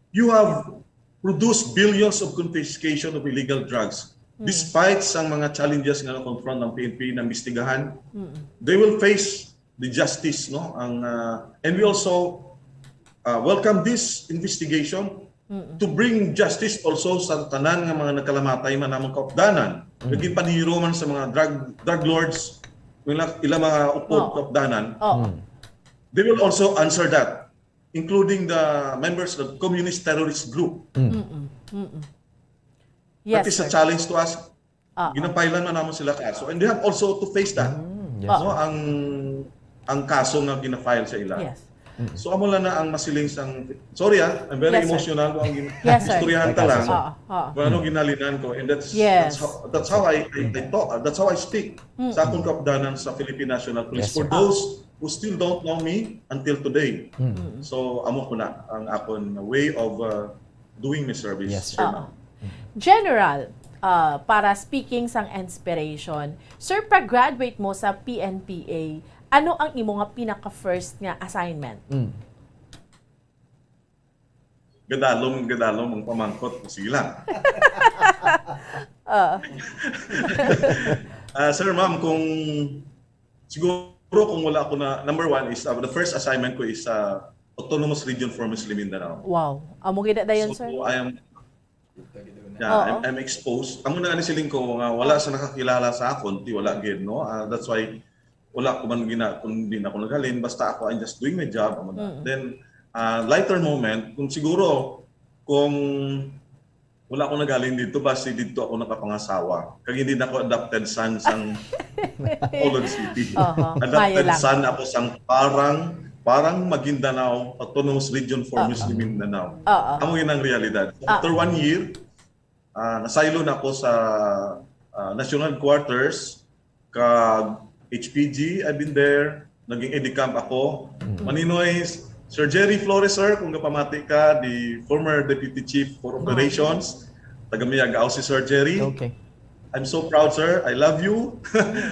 You have produced billions of confiscation of illegal drugs. Despite sang mga challenges nga na-confront ng PNP na imbestigahan, they will face the justice, no? And we also welcome this investigation to bring justice also sa tanan nga mga nagkalamatay man namang kaupdanan. Naging paniro man sa mga drug lords, ilang mga upod kaupdanan. They will also answer that, including the members of communist terrorist group. Yes, that is sir. a challenge to us. Ginapailan man naman sila kaso. And they have also to face that. No, ang kaso nga ginafile sa ila. Yes. So amo lang na ang masiling sang I'm very Yes, sir. emotional ang Yes, sir. istoryahan ta lang. Oo. Ano ginalinan ko, and Yes. that's how I talk. That's how I speak sa akong kaupdanan sa Philippine National Police. Yes, For sir. those who still don't know me until today. So amo ko na ang akong way of doing my service. Yes, sir. Sir. General, para speaking sang inspiration, sir, pag-graduate mo sa PNPA, ano ang imo nga pinaka-first nga assignment? Gadalom ang pamangkot ko sila. Sir, ma'am, kung wala ako na, number one is, the first assignment ko is Autonomous Region for Muslim Mindanao. Wow. Amo gid dayon, sir? So I'm exposed. Amo na siling ko nga wala sa nakakilala sa akon, wala gid, no? That's why wala ko man kung di na ako naghalin, basta ako I'm just doing my job. Then lighter moment, kung wala ako nagaling dito, basta dito ako nakapangasawa. Kag hindi na ako adopted son sang Bacolod City. Adopted son ako sang parang Maguindanao, Autonomous Region for Muslim Mindanao. Amo yun ang realidad. After 1 year, nasaylo na ako sa National Quarters, kag HPG, I've been there, naging EDICAMP ako. Maninoy, Sir Jerry Flores, sir, kung napamati ka, the former Deputy Chief for Operations, taga-Miyagao si Sir Jerry. Okay. I'm so proud, sir. I love you.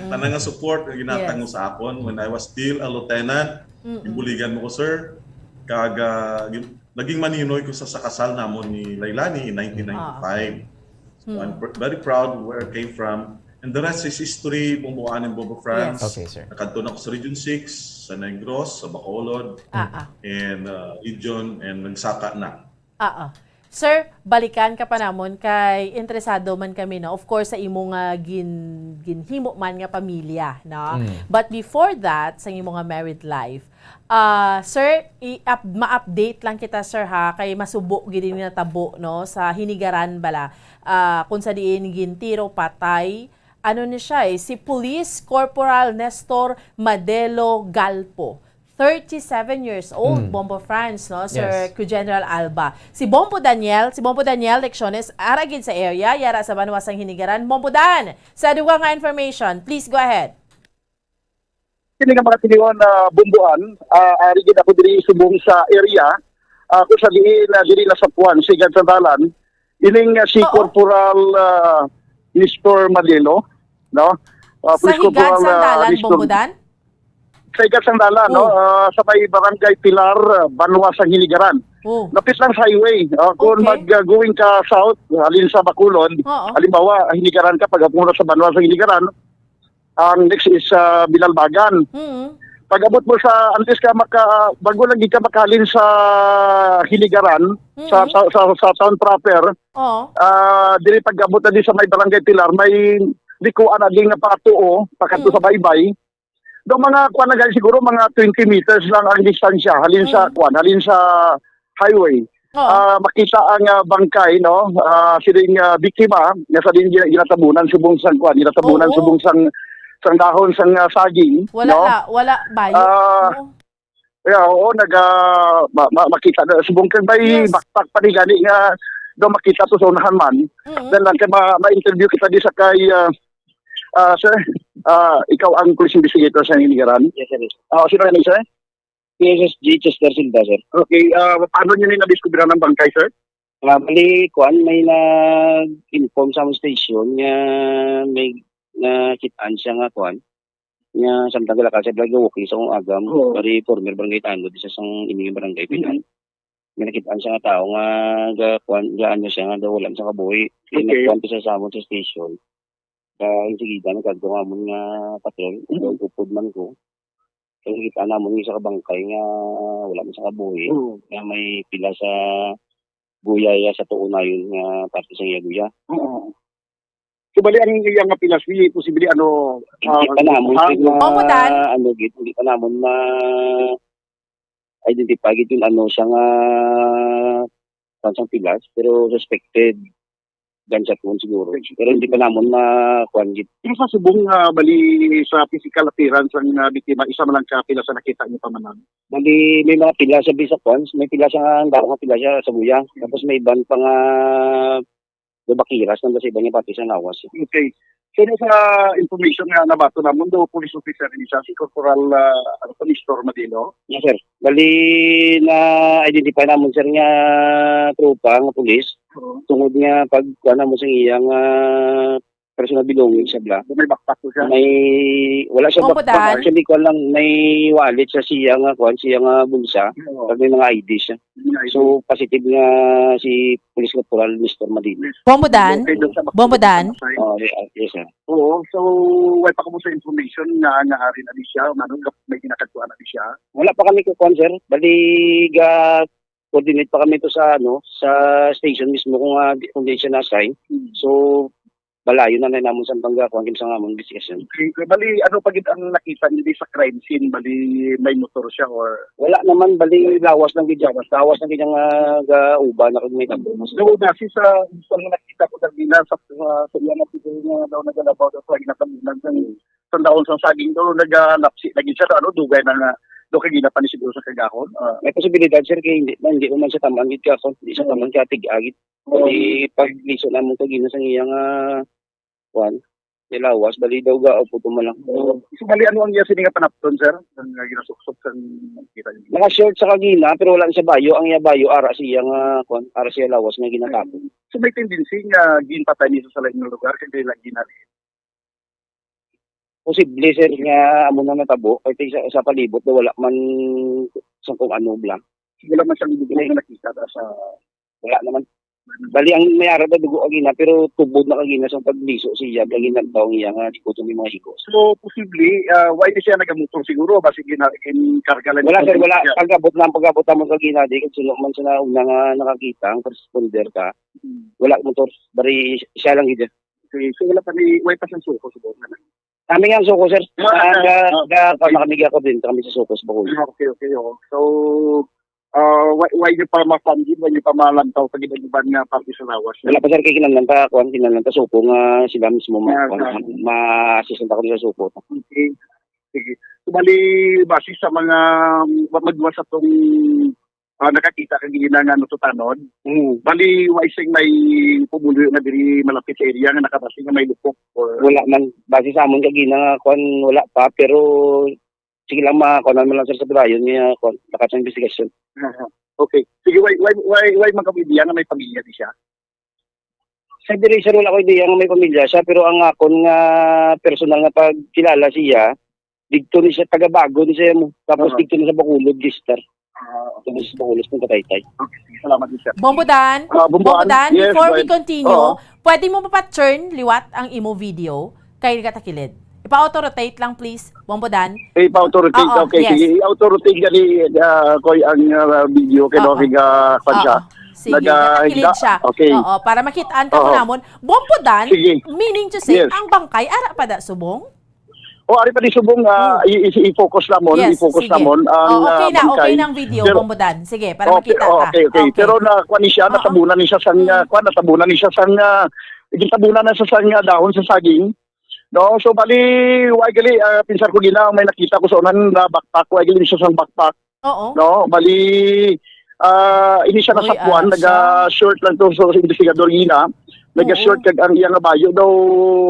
Tanang nga support na ginatang mo sa akon when I was still a lieutenant. Ibuligan mo ko, sir. Kag naging maninoy ko sa kasal namon ni Lailani in 1995. So I'm very proud where I came from. And the rest is history, bumubuan ng Bobo France. Yes. Okay, sir. Nakadto na ako sa Region 6, sa Negros, sa Bacolod, and Region, and nagsaka na. Sir, balikan ka pa namon kay interesado man kami, no? Of course, sa imo nga ginhimo man nga pamilya, no? But before that, sa imo nga married life, sir, ma-update lang kita, sir, ha? Kay masubo gid ni natabo, no? Sa Hinigaran bala, kung sa diin gintiro patay, ano ni siya si Police Corporal Nestor Madelo Galpo. 37 years old, Bombo France, no? Sir General Alba. Si Bombo Daniel Lecciones, aragid sa area, yara sa Banwasang Hinigaran. Bombo Dan, sa duwa nga information, please go ahead. Kini nga mga tiniwan na bumbuan, arigid ako diri subong sa area, kung sa diri na sa Puan, Sigad Sandalan, ining si Corporal Nestor Madelo, no? Sa Higad Sandalan, Bombo Dan? Sa Higad Sandalan, no? Sa may Barangay Pilar, Banwasang Hinigaran. Lapit lang sa highway. Kung mag-going ka south, halin sa Bacolod, halimbawa, Hinigaran ka, pag-apunta sa Banwasang Hinigaran, ang next is Bilalbagan. Pag-abot mo sa, antes ka bago lang ka makalin sa Hinigaran, sa town proper, diri pag-abot na din sa may Barangay Pilar, may di ko anaging nga patuo, pakanto sa baybay. Do mga kuan na siguro mga 20 meters lang ang distansya halin sa highway. Makita ang bangkay no sining biktima nga sa din ginatabunan subong sang kuan subong sang dahon sang saging wala bayo. Makita na subong kay bay bakpak pa ni gani nga do makita to sa unahan man. Then lang kay ma-interview kita di sa kay sir, ikaw ang police investigator sa Hinigaran? Yes, sir. Sino yan, sir? PSSG Chester Silva, sir. Okay, paano nyo na-discover ng bangkay, sir? Bali, kuan, may na-inform sa among station nga may nakitaan siya nga kuan. Nga samtang galaka siya lagi walking sa kong agam. Bali, former barangay Tando, di sa sang ining barangay Pinan. May nakitaan siya nga tao nga kuan, ano siya nga daw wala sa kabuhi. Nagkuan siya sa amon sa station. Sige, nagkagawa mo nga patrol. Upod man ko. Kasi kita naman yung sa kabangkay nga wala man sa kabuhi. Nga may pila sa guyaya sa tuon na yun nga parte sa guya. So bali ang iyang pilas ni posible ano hindi pa namon hindi pa namon na identify yung ano siya nga pansang pilas pero suspected gansa tuon siguro. Pero hindi pa namon na kuan gid. Yung sa subong bali sa physical appearance ang biktima, isa man lang ka pila sa nakita niyo pamanan. Bali may mga pila sa bisa points, may pila sa nga pila siya sa buya. Tapos may iban pa nga bakiras nang sa ibang pati sa nawas. Okay. So sa information nga nabato namon do police officer ni siya si Corporal Nestor Madilo. Yes, sir. Bali na identify namon sir nga tropa nga pulis. Tungod nga pag mo sa iyang personal belongings sa bla. May backpack ko siya. May wala siya backpack. Actually ko lang may wallet sa siya nga bulsa. Pag may mga ID siya. So positive nga si Police Corporal Mr. Madino. Bombodan? Yes, sir. Oo. So wala pa ko sa information nga ari na siya, may ginakatuan na siya. Wala pa kami kukuan sir. Bali coordinate pa kami to sa sa station mismo kung di siya na-assign. So balayo na namon sa bangga kung sa among investigation. Okay. Bali ano pagit ang nakita hindi sa crime scene, bali may motor siya or wala naman, bali lawas lang gid nga uba na kag may tabo. So nasi sa nakita ko kanina sa iya na pigil nga daw nagalabaw daw sa ginatabunan sa daon sa saging daw nagalapsi lagi siya dugay na nga do kay ginapan siguro sa kagahon. May posibilidad sir kay hindi man siya taman gid ka hindi siya taman ka tig-agit. Di pag liso na mo kagina sa iyang nilawas bali daw ga upo tumalang. So bali ano ang iya sini nga panapton sir? Ang ginasuksok sa kita niyo. Naka-short sa kagina pero wala siya bayo, ang iya bayo ara siya nga ara siya lawas nga ginatapon. So may tendency nga ginpatay niya sa lain nga lugar kay dili lang ginali. Posible sir nga amo na natabo kay sa palibot na wala man sa kung ano blang. Wala man siyang bigay na nakita sa wala naman. Bali ang mayara da dugo agina pero tubod na kagina sa pagliso siya lagi nagtaw niya nga di ko tumi mga higos. So posible why di siya nagamotor siguro basi in karga lang. Wala sir, wala pag-abot mo kagina di kasi man siya na una nga nakakita ang responder ka. Wala motor bari siya lang gid. Okay, so wala pa ni why pa siyang suko siguro na. Kami nga ang suko sir. Nakamigay ako din kami sa suko sa Bacolod. Okay. So why niyo pa ma-funding, why niyo pa malantaw sa giban nga parte sa lawas? Wala pa sir kay kinahanglan ta suko nga sila mismo ma-assistant ako sa suko. Okay. Sige. So bali base sa mga magwa sa tong nakakita kang gina nga tutanon. Bali waising may pumulo na diri malapit sa area nga nakabasi nga may lupok or wala man base sa amon kagina wala pa pero sige lang makunan mo lang sir sa dayon niya nakatang investigation. Okay. Sige why magkamidya nga may pamilya di siya? Sa diri sir wala ko ideya nga may pamilya siya pero ang akon nga personal nga pagkilala siya dito ni siya taga Bago ni siya mo tapos dito ni sa Bacolod Gister. Sa Bacolod ng Kataytay. Okay, salamat din sir. Bombodan, yes, before we continue, pwede mo pa-turn liwat ang imo video kay katakilid. Ipa-auto-rotate lang please, Bombodan. Ipa-auto-rotate, okay. Yes. Sige, auto-rotate gani koy ang video kay Loving Pansya. Sige, natakilid siya. Okay. Oo, para makitaan ka mo namon. Bombodan, Sige. meaning to say, Yes. ang bangkay, ara pa da subong? Ari pa di subong i-focus namon, Yes, i-focus sige. namon ang Okay na, bangkay. okay ng video, Pero- Bombodan. Sige, para makita ta. Okay. Pero nakuha ni siya, natabunan ni siya sang natabunan ni siya sang gitabunan na siya sang dahon sa saging. No, so bali way gali pinsar ko gina may nakita ko sa unan na backpack, way gali siya sang backpack. Oo. No, bali ini siya nasakwan, naga-short lang to sa investigador gina. Naga-short kag ang iyang bayo daw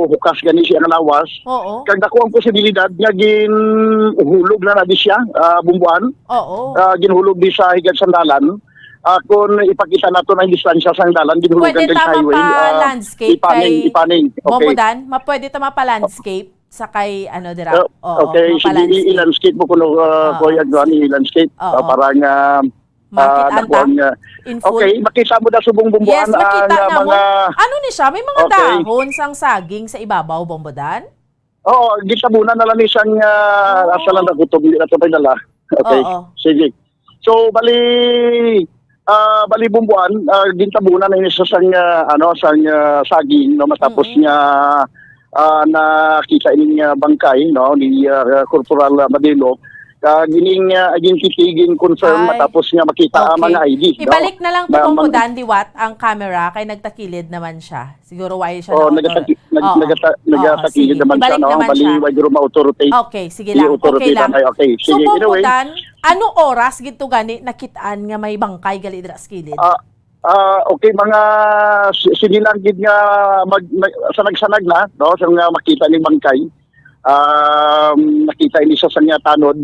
hukas gani siya ang lawas. Oo. Kag dako ang posibilidad nga ginhulog na di siya bumbuan. Oo. Ginhulog di sa higad sandalan. Kung ipakita nato ang distansya sa sandalan, ginhulugan Pwede kag tama highway. pa-landscape kay Ipaning. Okay. Bombodan, pwede tama pa-landscape sa kay ano dira. Okay, sige, i-landscape mo kuno ko yan i-landscape para nga makitaan ta in full. Okay, makita mo na subong bumbuan Yes, makita na mga ano ni siya, may mga Okay. dahon sang saging sa ibabaw, Bombodan. Oo, gitabunan na lang isang asa lang na gutom, hindi na ito dala. Okay, Oo. sige. So, bali bumbuan, gintabunan na isa sang saging, no, matapos niya nakita ining bangkay, no, ni Corporal Madelo. Gining titigin confirm Ay. matapos niya makita ang mga ID. Ibalik na lang to Ma- Bombodan, diwat ang camera kay nagtakilid naman siya. Siguro why siya Oh, na- nagatakilid sige. naman siya, Ibalik no? naman Bali, siya. wag ma-authority. Okay, sige lang. Okay lang. Okay, So sige. Anyway, Bombodan, anong oras gito gani nakitaan nga may bangkay gali dira sa kilid? okay, mga sinilang gid nga sanag-sanag na, no? So nga makita ni bangkay. Nakita ini sa sanya tanod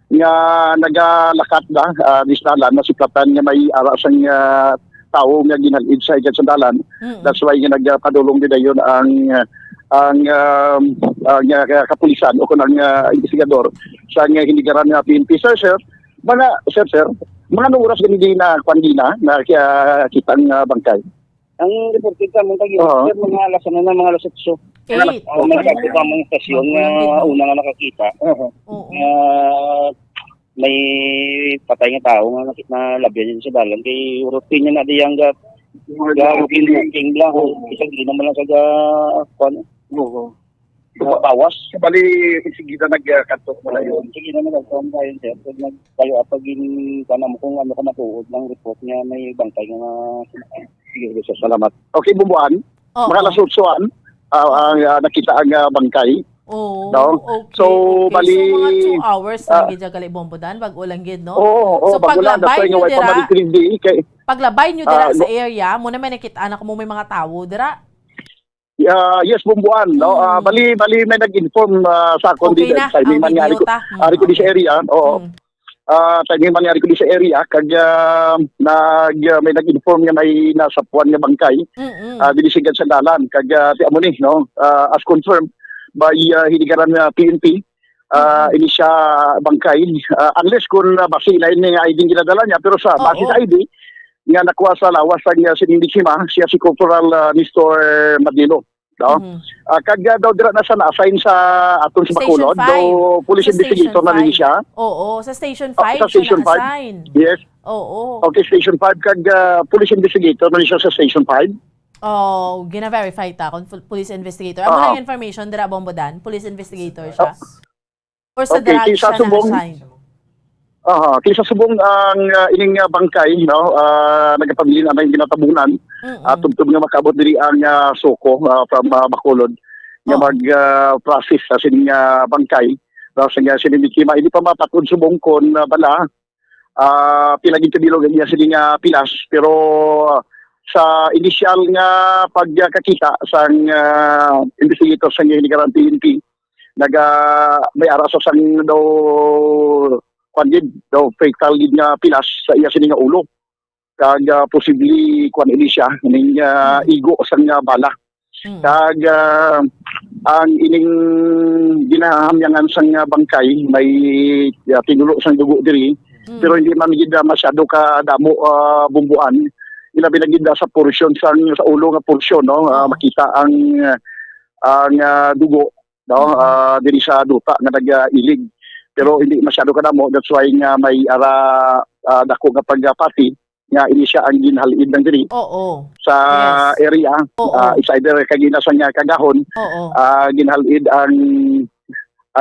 nga nagalakat na di dalan na siplatan nga may ara sang tao nga ginalid sa ikat sa dalan. That's why nga nagpadulong din dayon ang kapulisan o kunang investigador sa nga hinigaran nga PNP. Sir, mga anong oras ganidi na kwandina na kita ang bangkay? Ang reported ka mong tagin, sir, mga alas na mga alas 8. Eight. May nagkakita mga istasyon nga una nga nakakita. May patay nga tao nga nalabyan yun sa dalan. Kay routine niya na di ang booking lang. Isang gina mo lang sa pawas. Bali, sige na nagkanto mo na yun. Sige na nagkanto tayo, sir. Pag nagtayo apag mo kung ano ka natuod ng report niya may bangkay nga sige, salamat. Okay, bumbuan. Mga lasutsuan. Nakita ang bangkay. Oh, no? okay. So, bali... So, mga 2 hours lang gid gali Bombodan, bag ulang gid, no? Oo, so, paglabay nyo dira, paglabay nyo dira no, sa area, muna may nakita na kung may mga tao dira. Yes, bumbuan, no? Bali may nag-inform sa akon Okay din. na, Timing ang mangyari video ko. ta. Ari ko di sa area, oo. Timing mangyari ko di sa area, kag may nag-inform nga may nasa puwan nga bangkay. Dinisigad sa dalan, kag ti amo ni, no? As confirmed by hinigaran na PNP, ini siya bangkay. Unless kung basi na yun nga ID ginadala niya, pero sa base sa ID, nga nakuha sa lawas ang sinindikima, siya si Corporal Mr. Madilo. No? Kag daw dira na siya na-assign sa aton sa Bacolod, daw police investigator na rin siya. Oo, sa Station 5 sa Station 5. na-assign. Yes. Oo. Okay, Station 5, kag police investigator na rin siya sa Station 5. Oh, gina-verify ta kung police investigator. Amo lang information dira Bombodan, police investigator siya. Or sa drug siya na-assign. Kisa subong ang ining bangkay, no, nagapabili na may ginatabunan. Tubtub nga makabot diri ang Soko from Bacolod nga mag-process sa sining bangkay. Sa nga sining biktima, hindi pa mapatod subong kon bala pinagitabilog niya sining pilas, pero sa initial nga pagkakita sa investigator sa hinigaran PNP, may araso sang daw kwandid daw fatal gid nga pilas sa iya sini nga ulo, kag possibly kwan ini siya ning igo sang bala, kag ang ining ginahamyangan sang bangkay may tinulo sang dugo diri, pero hindi man gid masyado ka damo bumbuan. Ilabi na gid sa portion sa ulo nga portion, no, makita ang dugo, no, diri sa duta nga nag-ilig, pero hindi masyado kadamo. That's why nga may ara dako nga pagpati nga ini siya ang ginhalid ng diri Oo. sa area. It's either kaginasan niya kagahon, Oo. ginhalid ang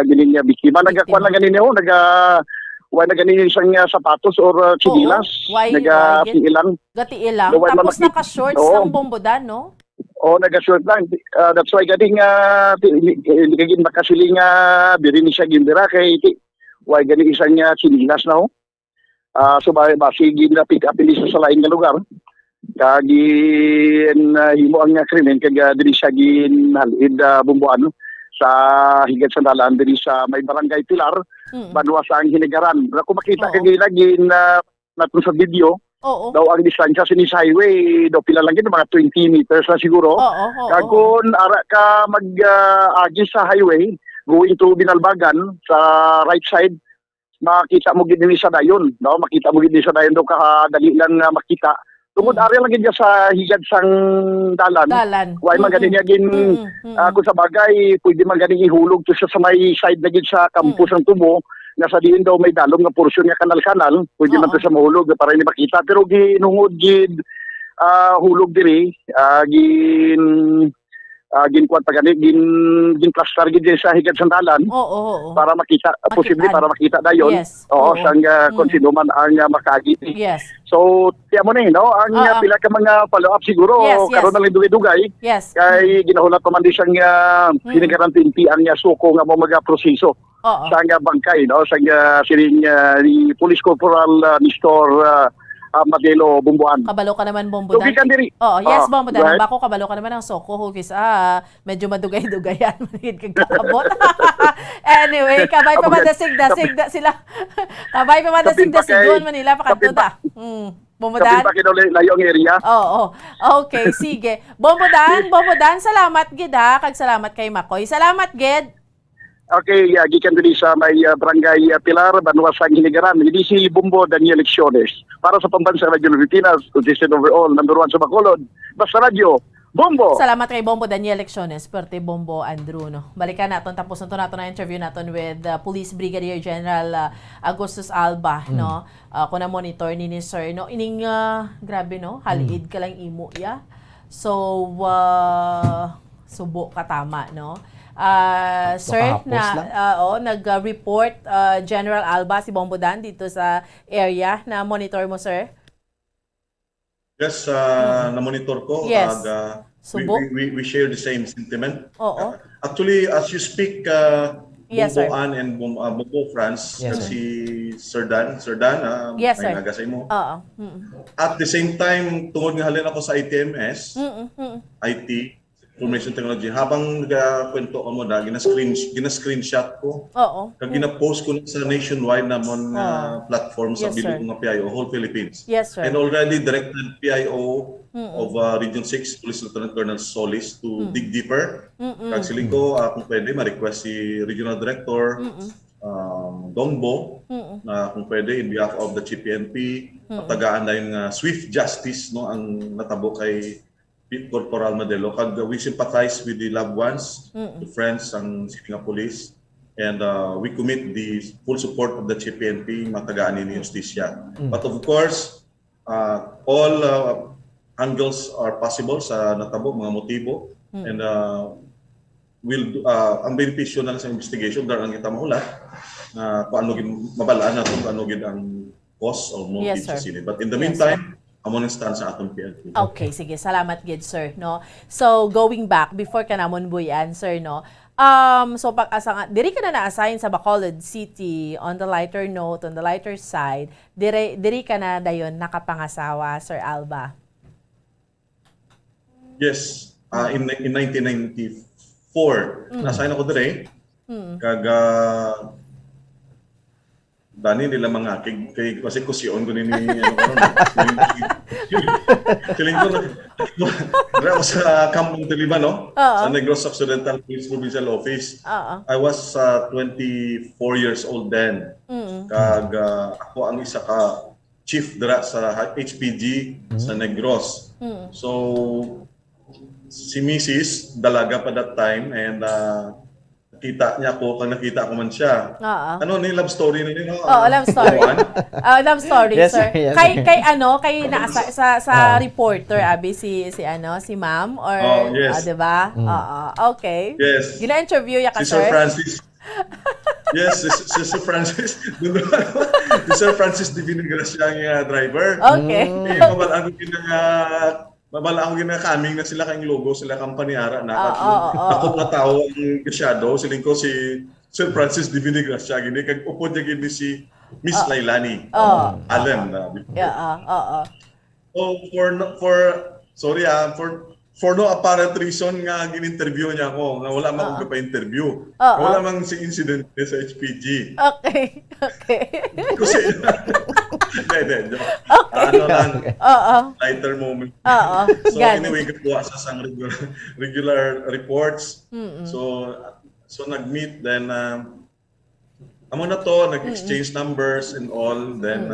ginin niya biktima. Nagkakuan lang ganin niyo, wala ganin siyang sapatos or chinelas. Nagatiilang. Gatiilang. Why Tapos man naka-shorts Oo. ng bombodan, no? O nagashort lang. That's why ganing hindi kagin makasiling diri ni siya gindira kay why ganing isang chinelas na ho. So basig na pick up ini sa lain nga lugar. Kagin himo ang krimen kag diri siya ginhalid bumbuan sa higad sa dalan diri sa may barangay Pilar, Banwa sa Hinigaran. Kung makita kagin gin natin sa video, daw ang distansya sa highway daw pila lang gid mga 20 meters na siguro. Kag kun ara ka mag-agi sa highway going to Binalbagan sa right side, makita mo gid ni sa dayon, no? Makita mo gid ni sa dayon daw dali lang makita. Tungod area lang gid sa higad sang dalan. Why man ganin niya gin kung sa bagay pwede man ganin ihulog to sa may side na gid sa campus ng Tubo nga sa diin daw may dalom nga porsyon nga kanal-kanal, pwede man to sa mahulog para hindi makita pero ginungod gid hulog diri ginkuan pa gani gin plaster gid sa higad sang dalan para makita posible para makita dayon sang kung sino man ang makaagi. So tiya mo ni no ang pila ka mga follow up siguro karon na lang dugay-dugay kay ginahulat pa man di siyang pinagarantinti ang suko nga mo magaproseso sa bangkay no sa siring ni Police Corporal Nestor Madelo Bumbuan. Kabalo ka naman Bombodan. Tugikan diri. Yes Bombodan. Right? Bako kabalo ka naman ang soko hugis medyo madugay-dugayan manigid kag kakabot. Anyway, kabay pa madasig sila. Kabay pa madasig sigon Manila pakadto ta. Bombodan. Kapit pa kinuli layong area. Okay, sige. Bombodan, salamat gid kag salamat kay Makoy. Salamat gid. Okay, gikan dili sa may barangay Pilar, Banwa sa Hinigaran. Hindi si Bombo Daniel Lecciones. Para sa Pambansang Radio Pilipinas, consistent overall, number 1 sa Bacolod. Basta Radio, Bombo! Salamat kay Bombo Daniel Lecciones, perte Bombo Andrew, no? Balikan natin, tapos nato na interview natin with Police Brigadier General Agustus Alba, no? Kung na-monitor ni Sir, no? Ining, grabe, no? Haliid ka lang imo, So, subo ka tama, no? Sir, nag-report General Alba si Bombodan dito sa area na monitor mo, sir? Yes, na-monitor ko. Yes. We share the same sentiment. Actually, as you speak, Bomboan and Bombo France, si Sir Dan, yes, may sir. nagasay mo. At the same time, tungod nga halin ako sa ITMS, IT, Information Technology, habang nagkwento ko mo gina-screenshot ko. Kag gina-post ko sa nationwide namon platform sa bili ng PIO, whole Philippines. Yes, sir. And already directed PIO of Region 6, Police Lieutenant Colonel Solis to dig deeper. Kag siling ko, kung pwede, ma-request si Regional Director Dongbo na kung pwede, in behalf of the GPNP, patagaan na yung swift justice no ang natabo kay Corporal Madelo. Kag we sympathize with the loved ones, the friends ang Silinga Police, and we commit the full support of the GPNP matagaan ni Justisya. But of course, all angles are possible sa natabo mga motibo, and ang benepisyo na sa investigation dar ang kita mahulat kung ano gid mabalaan nato kung ano gid ang cause or motive sa sini. But in the meantime, amon stand sa atong PNP. Okay, sige. Salamat gid, sir, no. So, going back before ka namon buyan, sir, no. So pag-asa diri ka na na-assign sa Bacolod City, on the lighter note, on the lighter side, diri ka na dayon nakapangasawa, Sir Alba. Yes, in 1994, na-assign ako diri. Kag dani nila mga kay kasi kusyon ko ni Kiling ko na sa Kampong Taliban, no? Sa Negros Occidental Police Provincial Office. I was 24 years old then. Kag ako ang isa ka chief dira sa HPG sa Negros. So si Mrs. dalaga pa that time, and kita niya ako, kung nakita ko man siya. Oo. Ano ni love story na nino? Oo, love story. Love story, Yes, sir. sir. Yes, Kay na sa reporter abi si ma'am or yes. 'di ba? Oo. Okay. Yes. Gina-interview ya ka, Si Sir sir? Francis. Yes, si Sir Francis. Si Sir Francis Divina Gracia ang driver. Okay. Mabalaan ko kaming na sila kayong logo, sila kampanyara na. Ako na tao ang kasyado, siling ko si Sir Francis Divina Gracia. Gini, kag upod niya gini si Miss Lailani. Alam na. So, for no apparent reason nga gin-interview niya ako, nga wala mang pa-interview. Wala mang si incident sa HPG. Okay. Kasi, hindi. Ano lang, lighter moment. So anyway, kakuha sa sang regular reports. So nag-meet, then amo na to, nag-exchange numbers and all, then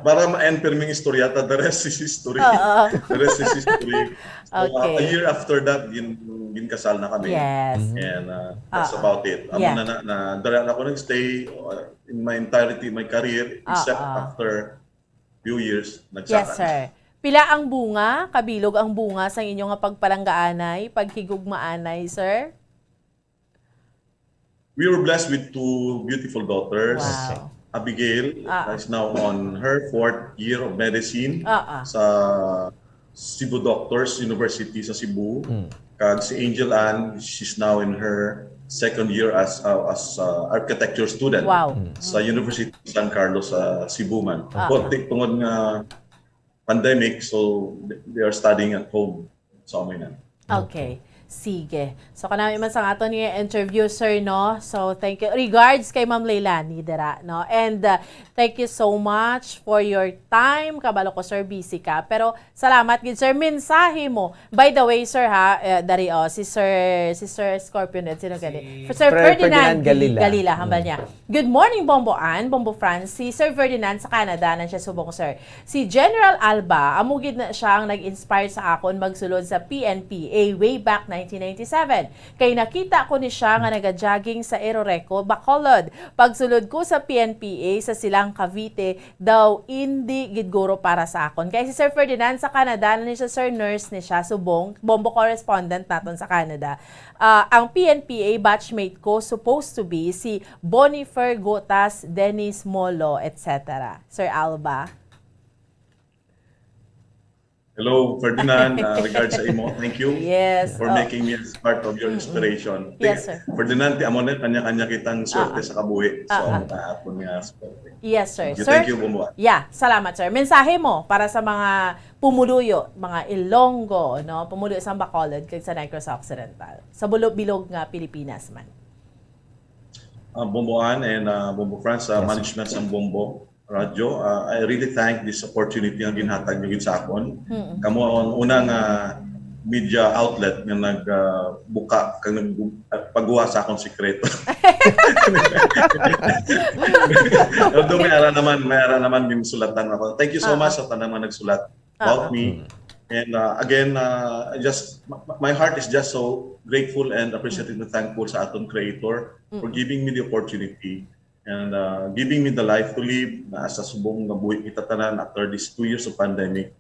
para ma-end pirming istoryata, the rest is history. The rest is history. So, a year after that, ginkasal na kami. Yes. And that's about it. Amo na dala na ako nag-stay in my entirety, my career, except after few years, nagsakan. Yes, sir. Pila ang bunga, kabilog ang bunga sa inyong pagpalanggaanay, paghigugmaanay, sir? We were blessed with two beautiful daughters. Wow. Abigail is now on her 4th year of medicine sa Cebu Doctors University sa Cebu. Kag si Angel Ann, she's now in her 2nd year as architecture student sa University of San Carlos sa Cebu man. Tungod nga pandemic, so they are studying at home sa amin. Okay. Sige. So, kanami man sa ato ni interview, sir, no? So, thank you. Regards kay Ma'am Lailani, dira, no? And thank you so much for your time. Kabalo ko, sir, busy ka. Pero, salamat, gid sir. Mensahe mo. By the way, sir, ha, dari, si Sir Scorpion, sino gani? Sir Ferdinand Galila, hambal niya. Good morning, Bombo Ann, Bombo France. Si Sir Ferdinand sa Canada, na siya subong, sir. Si General Alba, amugid na siya ang nag-inspire sa akon magsulod sa PNPA way back 1997. Kay nakita ko ni siya nga naga-jogging sa Eroreco, Bacolod. Pagsulod ko sa PNPA sa Silang Cavite, daw hindi gidguro para sa akon. Kay si Sir Ferdinand sa Canada, na ni siya, sir, nurse ni siya, subong, bombo correspondent naton sa Canada. Ang PNPA batchmate ko supposed to be si Bonifer Gotas, Dennis Molo, etc. Sir Alba. Hello, Ferdinand. Regards sa imo. Thank you for making me as part of your inspiration. Yes, sir. Ferdinand, amo na kanya-kanya kitang swerte sa kabuhi. So, maapon nga swerte. Yes, sir. Thank you, Bumbuan. Yeah, salamat, sir. Mensahe mo para sa mga pumuluyo, mga Ilonggo, no? Pumuluyo sa Bacolod kag sa Negros Occidental. Sa bilog nga Pilipinas man. Bumbuan and Bumbo France, management sa Bumbo Radio. I really thank this opportunity ang ginhatag niyo sa akon. Kamo ang unang media outlet nga nagbuka kang pagguha sa akong sikreto. Although may ara naman ginsulatan ako. Thank you so much sa tanang mga nagsulat about me. And again, my heart is just so grateful and appreciative and thankful sa aton creator for giving me the opportunity and giving me the life to live na sa subong nga buhi kita tanan after these 2 years of pandemic.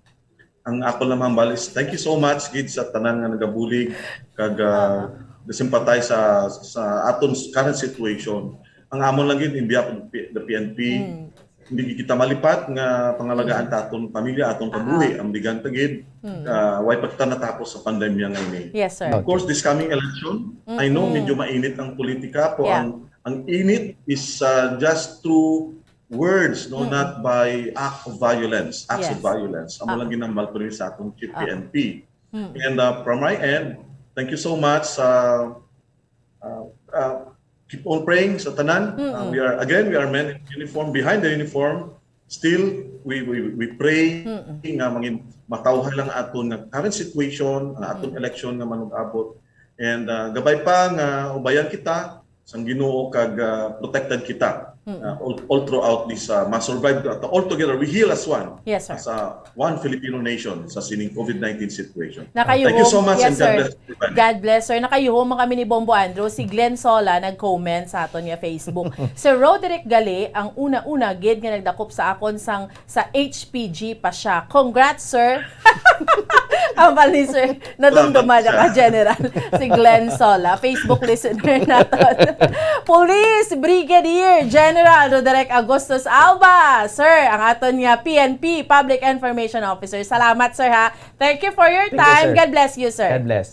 Ang ako lamang balis, thank you so much gid sa tanan nga nagabulig kag sympathize sa aton current situation. Ang amon lang gid in behalf of the PNP, hindi kita malipat nga pangalagaan ta aton pamilya, aton kabuhi, ang bigan ta gid. Way pagta natapos sa pandemya ngayon. Yes, sir. Of course, this coming election, I know medyo mainit ang politika po. Ang init is just through words, no, not by acts of violence. Amo lang ginambal ko rin sa atong Chief PNP. And from my end, thank you so much. Keep on praying sa tanan. We are men in uniform. Behind the uniform, still we pray nga mangin matawhan lang aton nga current situation, ang aton election nga manug-abot. And gabay pa nga ubayan kita sang Ginoo kag protected kita all throughout this survive all together. We heal as one. Yes, sir. As one Filipino nation sa sining COVID-19 situation. Nakayuhom. Thank you so much, yes, and God sir. bless everybody. God bless, sir. Nakayuhom kami ni Bombo Andrew. Si Glenn Sola nag-comment sa aton niya Facebook. Si Roderick Gali, ang una-una gid nga nagdakop sa akon sa HPG pa siya. Congrats, sir. Ang bali, sir. Nadumduman niya ka, General. Si Glenn Sola, Facebook listener natin. Police Brigadier General Roderick Agustus Alba. Sir, ang aton niya PNP, Public Information Officer. Salamat, sir, ha. Thank you for your time. sir. God bless you, sir. God bless.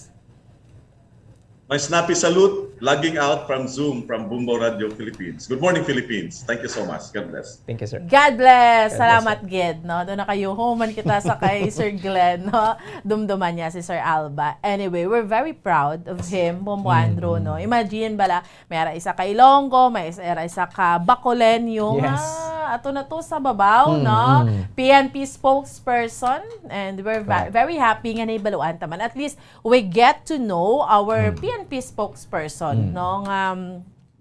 My snappy salute, logging out from Zoom from Bumbo Radio Philippines. Good morning, Philippines. Thank you so much. God bless. Thank you, sir. God bless. God Salamat, Gid. No? Doon na kayo. Human kita sa kay Sir Glenn. No? Dumduman niya si Sir Alba. Anyway, we're very proud of him, Bombo Andrew. No? Imagine bala, may ara isa ka Ilonggo, may ara isa ka Bacolen, yung Yes. ato na to sa babaw, no? PNP spokesperson, and we're very happy nga naibaluan taman. At least, we get to know our PNP spokesperson, no?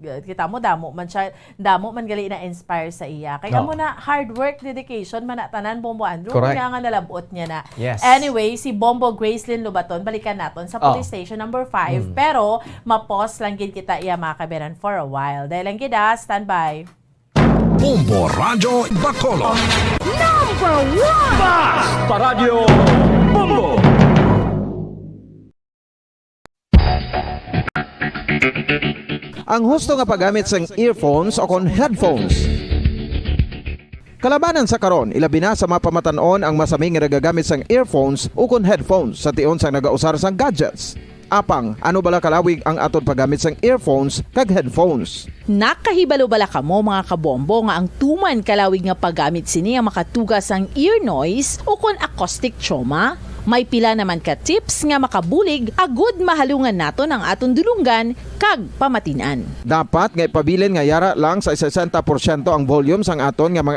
Kita mo, damo man gali na inspire sa iya. Kaya mo na hard work, dedication, manatanan, Bombo Andrew. Correct. Kaya nga nalabot niya na. Yes. Anyway, si Bombo Gracelyn Lubaton, balikan natin sa police station number 5. Pero, mapos lang gid kita iya mga kaberan for a while. Dahil lang gid, standby. Bombo Radio Bacolod. Number 1! Basta Radio Bombo. Ang husto nga paggamit sang earphones o kon headphones. Kalabanan sa karon, ilabi na sa mapamatanon ang masami nga nagagamit sang earphones o kon headphones sa tion sang nagausar sang gadgets. Apang, ano bala kalawig ang aton paggamit sang earphones kag headphones? Nakahibalo bala kamo mga kabombo nga ang tuman kalawig nga paggamit sini ang makatugas ang ear noise o kon acoustic trauma? May pila naman ka tips nga makabulig agud mahalungan naton ang aton dulungan kag pamatinan. Dapat nga ipabilin nga yara lang sa 60% ang volume sang aton nga mga